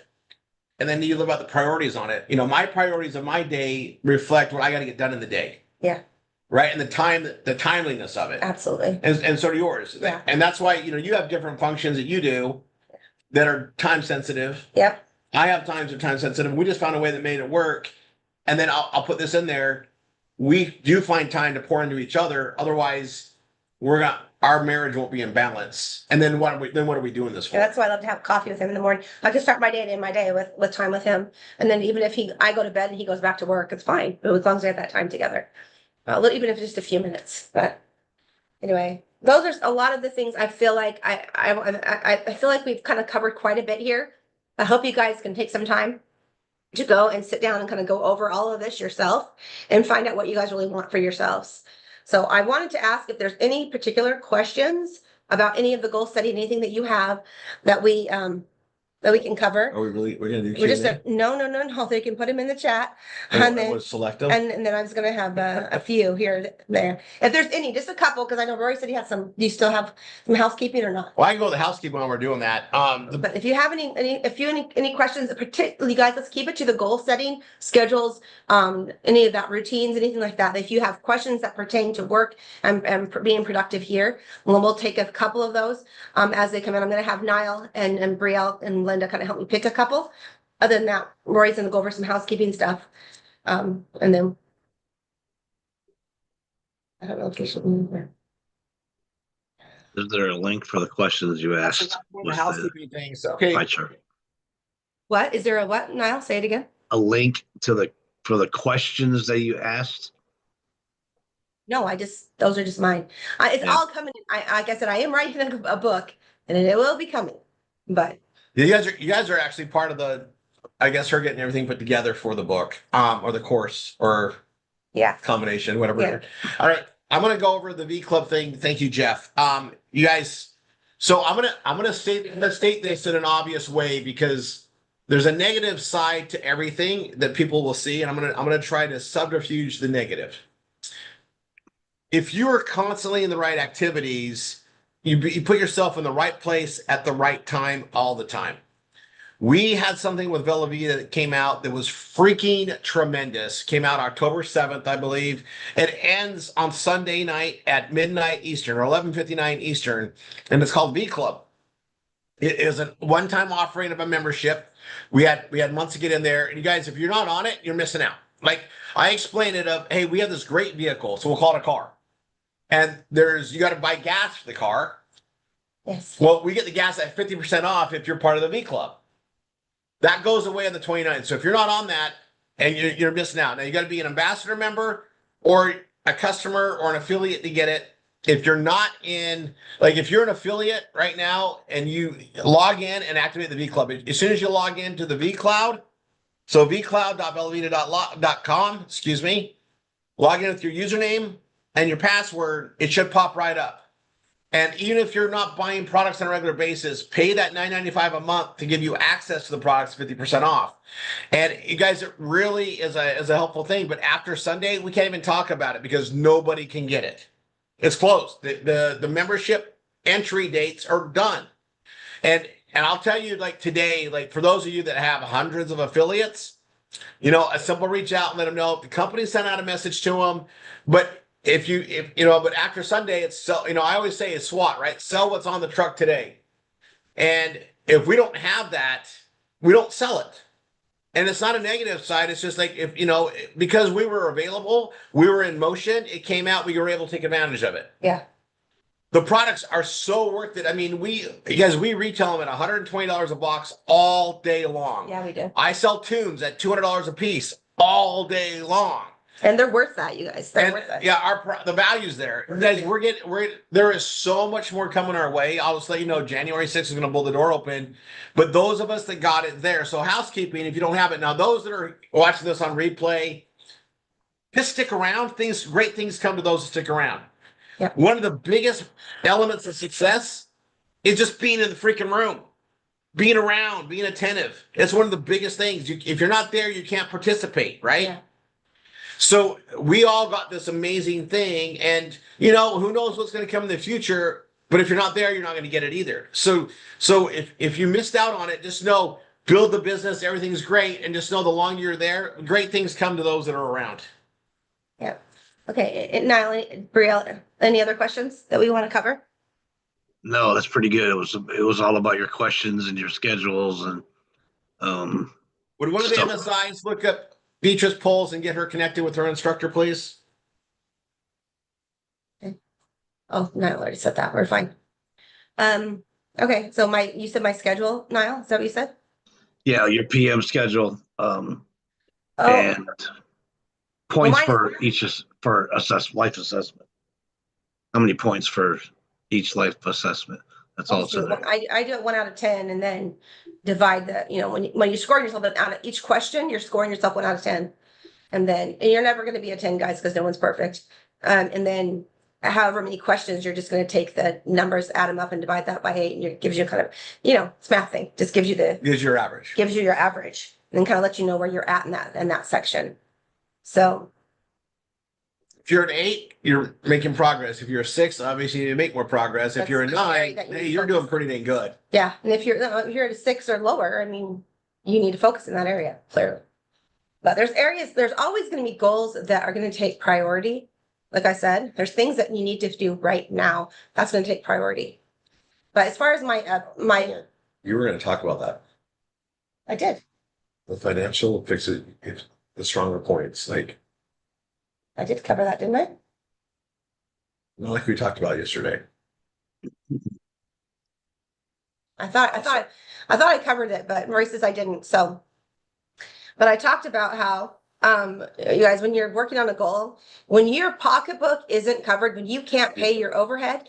you live out the priorities on it. My priorities of my day reflect what I got to get done in the day. Yeah. Right. And the timeliness of it. Absolutely. And so do yours. Yeah. And that's why, you have different functions that you do that are time sensitive. Yep. I have times that are time sensitive. We just found a way that made it work. And then I'll put this in there. We do find time to pour into each other. Otherwise, our marriage won't be in balance. And then what are we doing this for? Yeah, that's why I love to have coffee with him in the morning. I can start my day with time with him. And then even if I go to bed and he goes back to work, it's fine. As long as we have that time together. Even if it's just a few minutes. But anyway, those are a lot of the things I feel like I feel like we've kind of covered quite a bit here. I hope you guys can take some time to go and sit down and kind of go over all of this yourself and find out what you guys really want for yourselves. So I wanted to ask if there's any particular questions about any of the goal setting, anything that you have that we can cover. Are we're gonna do We're just no. They can put them in the chat, and then select them. and then I was gonna have a few here there. If there's any, just a couple, because I know Rory said he had some. Do you still have some housekeeping or not? Well, I can go to the housekeeping while we're doing that. But if you have any questions, particularly guys, let's keep it to the goal setting, schedules, any of that routines, anything like that. If you have questions that pertain to work and being productive here, we'll take a couple of those as they come in. I'm gonna have Niall and Brielle and Linda kind of help me pick a couple. Other than that, Rory's gonna go over some housekeeping stuff. And then I don't know if there's something there. Is there a link for the questions you asked? The housekeeping things. Okay. Pie chart. What is there a what? Niall, say it again. A link for the questions that you asked? No, those are just mine. It's all coming. Like I said, I am writing a book, and it will be coming. But You guys are actually part of the, I guess, her getting everything put together for the book, or the course, or yeah, combination, whatever. Yeah. All right, I'm gonna go over the V Club thing. Thank you, Jeff. You guys. So I'm gonna state this in an obvious way because there's a negative side to everything that people will see, and I'm gonna try to subterfuge the negative. If you are constantly in the right activities, you put yourself in the right place at the right time all the time. We had something with Villa Vida that came out that was freaking tremendous. Came out October 7th, I believe. It ends on Sunday night at midnight Eastern or 11:59 Eastern, and it's called V Club. It is a one-time offering of a membership. We had months to get in there, and you guys, if you're not on it, you're missing out. Like I explained it hey, we have this great vehicle, so we'll call it a car. And you got to buy gas for the car. yes. Well, we get the gas at 50% off if you're part of the V Club. That goes away on the 29th. So if you're not on that, and you're missing out. Now you got to be an ambassador member or a customer or an affiliate to get it. If you're not if you're an affiliate right now and you log in and activate the V Club, as soon as you log into the V Cloud, so vcloud.bellavita.com, log in with your username and your password, it should pop right up. And even if you're not buying products on a regular basis, pay that $9.95 a month to give you access to the products 50% off. And you guys, it really is a helpful thing. But after Sunday, we can't even talk about it because nobody can get it. It's closed. The membership entry dates are done. And And I'll tell you, like today, like for those of you that have hundreds of affiliates, a simple reach out and let them know the company sent out a message to them. But but after Sunday, it's sell. I always say it's SWAT, right? Sell what's on the truck today. And if we don't have that, we don't sell it. And it's not a negative side. It's just like because we were available, we were in motion. It came out. We were able to take advantage of it. Yeah. The products are so worth it. I mean, we retail them at $120 a box all day long. Yeah, we do. I sell tunes at $200 a piece all day long. And they're worth that, you guys. They're worth it. Yeah, the value's there. Guys, there is so much more coming our way. I'll just let you know, January 6th is going to blow the door open. But those of us that got it there, so housekeeping, if you don't have it now, those that are watching this on replay, just stick around. Great things come to those that stick around. Yep. One of the biggest elements of success is just being in the freaking room, being around, being attentive. It's one of the biggest things. If you're not there, you can't participate, right? Yeah. So we all got this amazing thing, and who knows what's going to come in the future, but if you're not there, you're not going to get it either. So if you missed out on it, just know, build the business, everything's great, and just know the longer you're there, great things come to those that are around. Yeah. Okay. Now, Brielle, any other questions that we want to cover? No, that's pretty good. It was all about your questions and your schedules and Would one of the MSIs look up Beatrice Poles and get her connected with her instructor, please? Okay. Oh, Niall already said that. We're fine. Okay. So you said my schedule, Niall, is that what you said? Yeah, your PM schedule. Oh, And points Well, for life assessment. How many points for each life assessment? That's all it's in there. I do it 1 out of 10 and then divide when you score yourself out of each question, you're scoring yourself 1 out of 10. And you're never going to be a 10, guys, because no one's perfect. And then however many questions, you're just going to take the numbers, add them up and divide that by 8. And it gives you kind of, it's math thing. Just gives you your average. Gives you your average and then kind of let you know where you're at in that section. So if you're an 8, you're making progress. If you're a 6, obviously you need to make more progress. If you're a 9, hey, you're doing pretty dang good. Yeah. And if you're at a 6 or lower, I mean, you need to focus in that area, clearly. But there's always going to be goals that are going to take priority. Like I said, there's things that you need to do right now. That's going to take priority. But as far as You were going to talk about that. I did. The financial fix it, the stronger points, I did cover that, didn't I? not like we talked about yesterday. I thought I covered it, but Roy says I didn't. So, but I talked about how you guys, when you're working on a goal, when your pocketbook isn't covered, when you can't pay your overhead,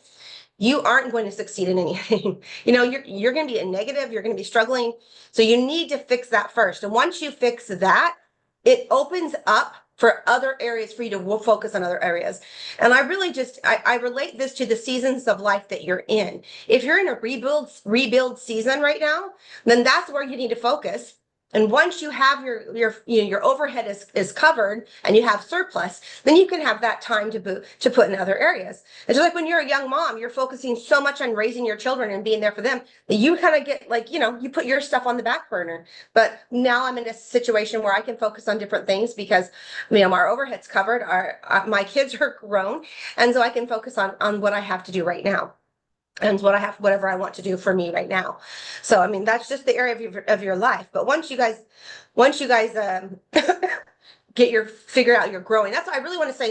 you aren't going to succeed in anything. You're going to be a negative. You're going to be struggling. So you need to fix that first. And once you fix that, it opens up for other areas for you to focus on other areas. And I really I relate this to the seasons of life that you're in. If you're in a rebuild season right now, then that's where you need to focus. And once you have your overhead is covered and you have surplus, then you can have that time to put in other areas. It's just like when you're a young mom, you're focusing so much on raising your children and being there for them that you kind of get you put your stuff on the back burner. But now I'm in a situation where I can focus on different things because our overhead's covered, my kids are grown, and so I can focus on what I have to do right now. And whatever I want to do for me right now. So, that's just the area of your life. But once you guys figure out you're growing, that's what I really want to say.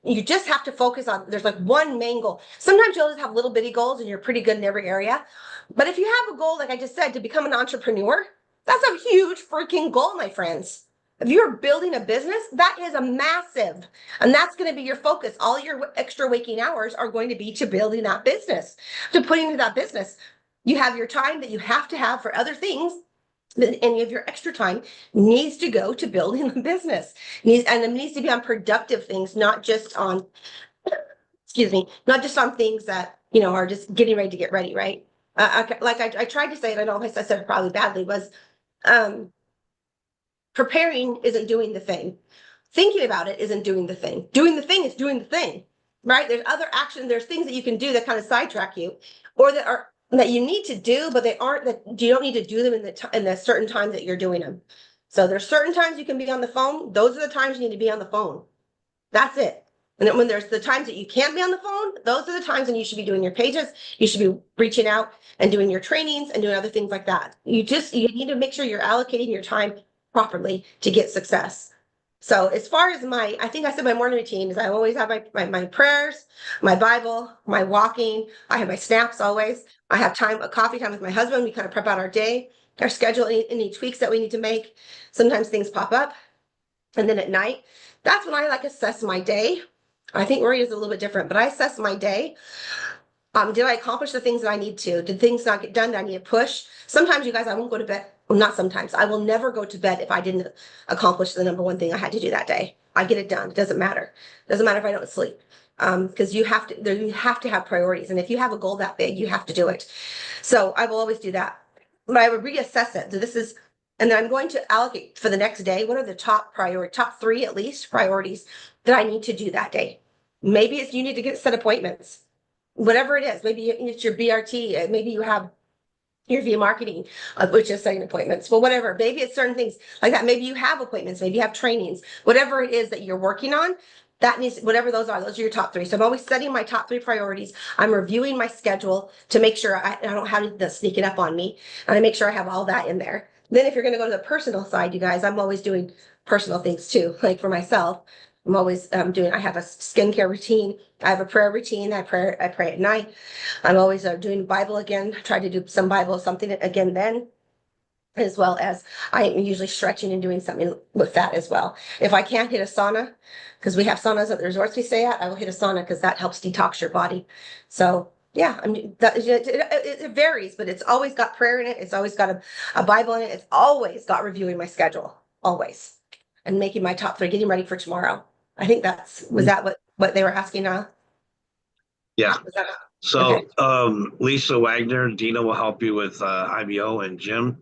You just have to focus on, there's one main goal. Sometimes you'll just have little bitty goals and you're pretty good in every area. But if you have a goal, like I just said, to become an entrepreneur, that's a huge freaking goal, my friends. If you're building a business, that is a massive, and that's going to be your focus. All your extra waking hours are going to be to building that business, to putting into that business. You have your time that you have to have for other things, and any of your extra time needs to go to building the business. It needs to be on productive things, not just on, not just on things that, are just getting ready to get ready, right? I tried to say it, I don't know if I said it probably badly, was, preparing isn't doing the thing. Thinking about it isn't doing the thing. Doing the thing is doing the thing, right? There's other action. There's things that you can do that kind of sidetrack you or that that you need to do, but they aren't that you don't need to do them in the certain times that you're doing them. So there's certain times you can be on the phone. Those are the times you need to be on the phone. That's it. And then when there's the times that you can't be on the phone, those are the times when you should be doing your pages. You should be reaching out and doing your trainings and doing other things like that. You need to make sure you're allocating your time properly to get success. So as far as I think I said my morning routine is I always have my prayers, my Bible, my walking. I have my snaps always. I have a coffee time with my husband. We kind of prep out our day, our schedule, any tweaks that we need to make. Sometimes things pop up. And then at night, that's when I assess my day. I think Rory is a little bit different, but I assess my day. Did I accomplish the things that I need to? Did things not get done? Did I need to push? Sometimes, you guys, I won't go to bed. Well, not sometimes. I will never go to bed if I didn't accomplish the number one thing I had to do that day. I get it done. It doesn't matter. It doesn't matter if I don't sleep. Because you have to have priorities. And if you have a goal that big, you have to do it. So I will always do that. But I would reassess it. So and then I'm going to allocate for the next day. What are the top 3 at least priorities that I need to do that day? Maybe it's you need to set appointments, whatever it is. Maybe it's your BRT. Maybe you have your via marketing, which is setting appointments. Well, whatever. Maybe it's certain things like that. Maybe you have appointments. Maybe you have trainings. Whatever it is that you're working on, whatever those are your top 3. So I'm always setting my top 3 priorities. I'm reviewing my schedule to make sure I don't have to sneak it up on me, and I make sure I have all that in there. Then if you're going to go to the personal side, you guys, I'm always doing personal things too. Like for myself, I'm always I have a skincare routine. I have a prayer routine. I pray at night. I'm always doing Bible again. Try to do some Bible, something again then, as well as I am usually stretching and doing something with that as well. If I can't hit a sauna, because we have saunas at the resorts we stay at, I will hit a sauna because that helps detox your body. So yeah, it varies, but it's always got prayer in it. It's always got a Bible in it. It's always got reviewing my schedule, always, and making my top 3, getting ready for tomorrow. I think was that what they were asking now? Yeah. Was that So, okay. Lisa Wagner, Dina will help you with IBO, and Jim.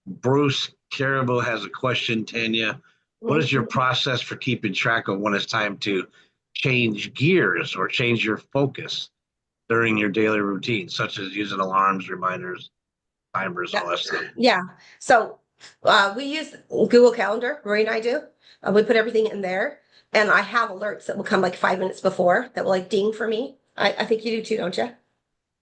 Bruce Caribou has a question, Tanya. What is your process for keeping track of when it's time to change gears or change your focus during your daily routine, such as using alarms, reminders, timers, all that stuff? Yeah. So we use Google Calendar, Rory and I do. We put everything in there, and I have alerts that will come like 5 minutes before that will ding for me. I think you do too, don't you?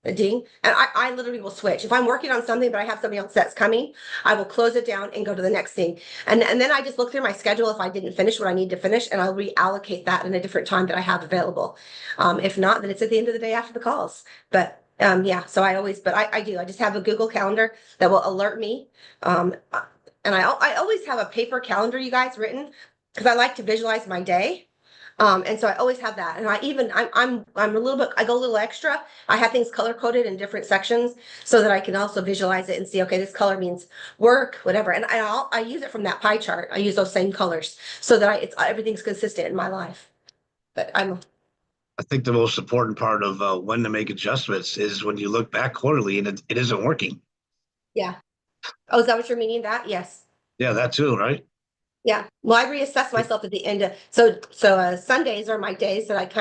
A ding. And I literally will switch. If I'm working on something, but I have something else that's coming, I will close it down and go to the next thing. And then I just look through my schedule if I didn't finish what I need to finish, and I'll reallocate that in a different time that I have available. If not, then it's at the end of the day after the calls. But yeah, so I do. I just have a Google Calendar that will alert me. And I always have a paper calendar, you guys, written, because I like to visualize my day. And so I always have that. And I'm a little bit, I go a little extra. I have things color coded in different sections so that I can also visualize it and see, okay, this color means work, whatever. And I use it from that pie chart. I use those same colors so that everything's consistent in my life. But I think the most important part of when to make adjustments is when you look back quarterly and it isn't working. yeah. Oh, is that what you're meaning? That? Yes. Yeah, that too, right? Yeah. Well, I reassess myself at the end of, Sundays are my days that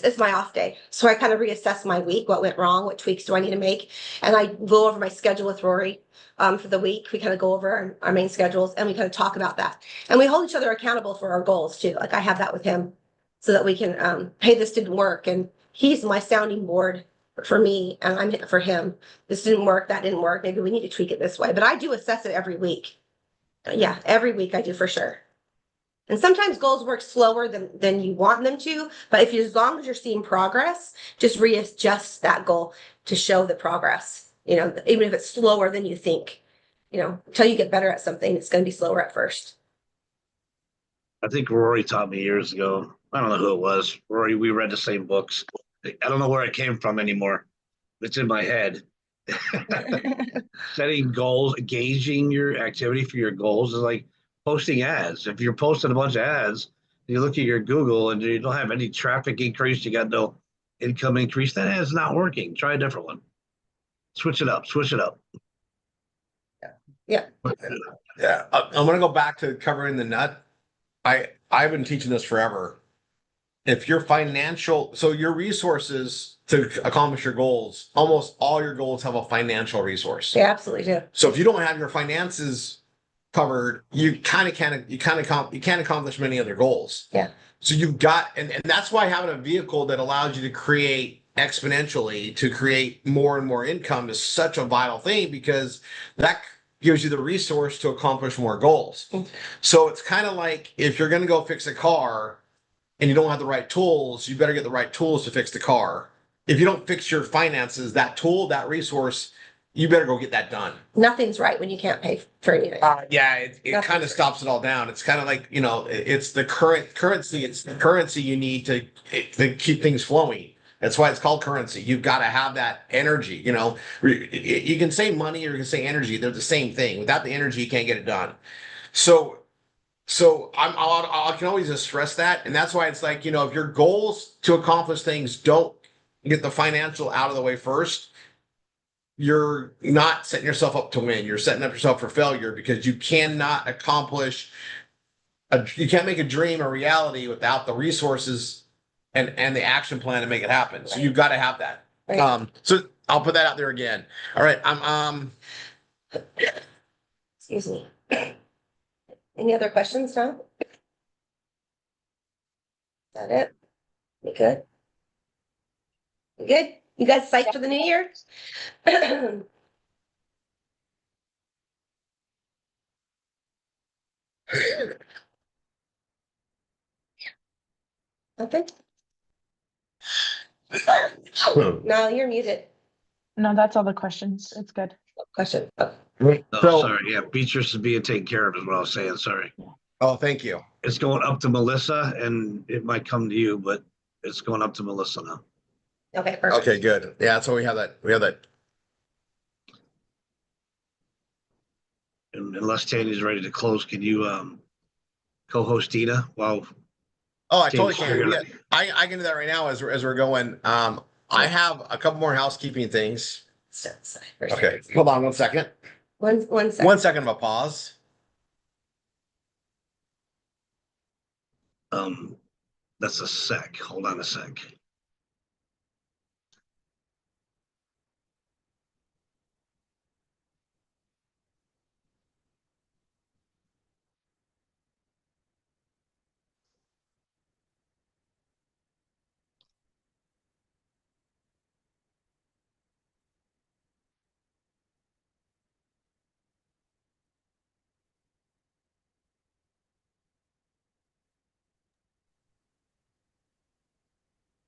it's my off day. So I kind of reassess my week, what went wrong, what tweaks do I need to make? And I go over my schedule with Rory for the week. We kind of go over our main schedules and we kind of talk about that. And we hold each other accountable for our goals too. Like I have that with him so that we can, hey, this didn't work. And he's my sounding board for me and I'm for him. This didn't work. That didn't work. Maybe we need to tweak it this way. But I do assess it every week. Yeah, every week I do for sure. And sometimes goals work slower than you want them to, but as long as you're seeing progress, just readjust that goal to show the progress. Even if it's slower than you think, until you get better at something, it's going to be slower at first. I think Rory taught me years ago. I don't know who it was. Rory, we read the same books. I don't know where it came from anymore. It's in my head. Setting goals, gauging your activity for your goals is like posting ads. If you're posting a bunch of ads, you look at your Google and you don't have any traffic increase, you got no income increase, that ad's not working. Try a different one. Switch it up. Yeah. Yeah. I'm going to go back to covering the nut. I've been teaching this forever. if your financial, so your resources to accomplish your goals, almost all your goals have a financial resource. They absolutely do. So if you don't have your finances covered, you can't accomplish many other goals. Yeah. So you've got, and that's why having a vehicle that allows you to create exponentially, to create more and more income is such a vital thing, because that gives you the resource to accomplish more goals. So it's kind of like, if you're going to go fix a car and you don't have the right tools, you better get the right tools to fix the car. If you don't fix your finances, that tool, that resource, you better go get that done. Nothing's right when you can't pay for anything. Yeah, it kind of stops it all down. It's kind of like, it's the currency. It's the currency you need to keep things flowing. That's why it's called currency. You've got to have that energy. You can say money or you can say energy. They're the same thing. Without the energy, you can't get it done. So I can always just stress that. And that's why it's like, if your goals to accomplish things don't get the financial out of the way first, you're not setting yourself up to win. You're setting up yourself for failure, because you cannot accomplish you can't make a dream a reality without the resources and the action plan to make it happen. So you've got to have that. Right. So I'll put that out there again. All right. Excuse me. Any other questions, Tom? Is that it? You good? You good? You guys psyched for the new year? Nothing? No, you're muted. No, that's all the questions. It's good. Question. Oh, Oh, sorry. Yeah, Beatrice is being taken care of is what I was saying. Sorry. Oh, thank you. It's going up to Melissa, and it might come to you, but it's going up to Melissa now. okay, perfect. Okay, good. Yeah, so we have that. And unless Tanya's ready to close, can you co-host Dina while Oh, I totally James can. figured Yeah, it. I can do that right now as we're going. I have a couple more housekeeping things. Okay, hold on 1 second. One second. 1 second of a pause. That's a sec. Hold on a sec.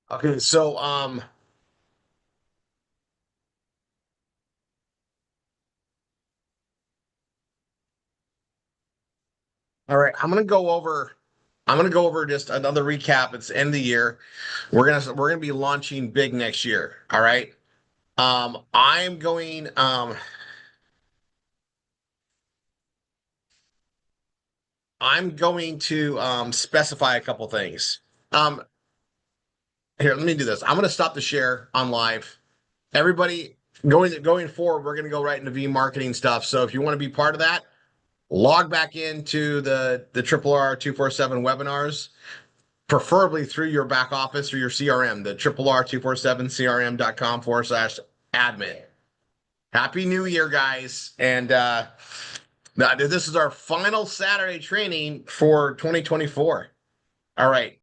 Okay, so all right, I'm gonna go over just another recap. It's the end of the year. We're gonna be launching big next year. All right. I'm going to specify a couple things. Here, let me do this. I'm gonna stop the share on live. Everybody going forward, we're gonna go right into V marketing stuff. So if you want to be part of that, log back into the RRR247 webinars, preferably through your back office or your CRM, the RRR247crm.com/admin. Happy New Year, guys. And this is our final Saturday training for 2024. All right.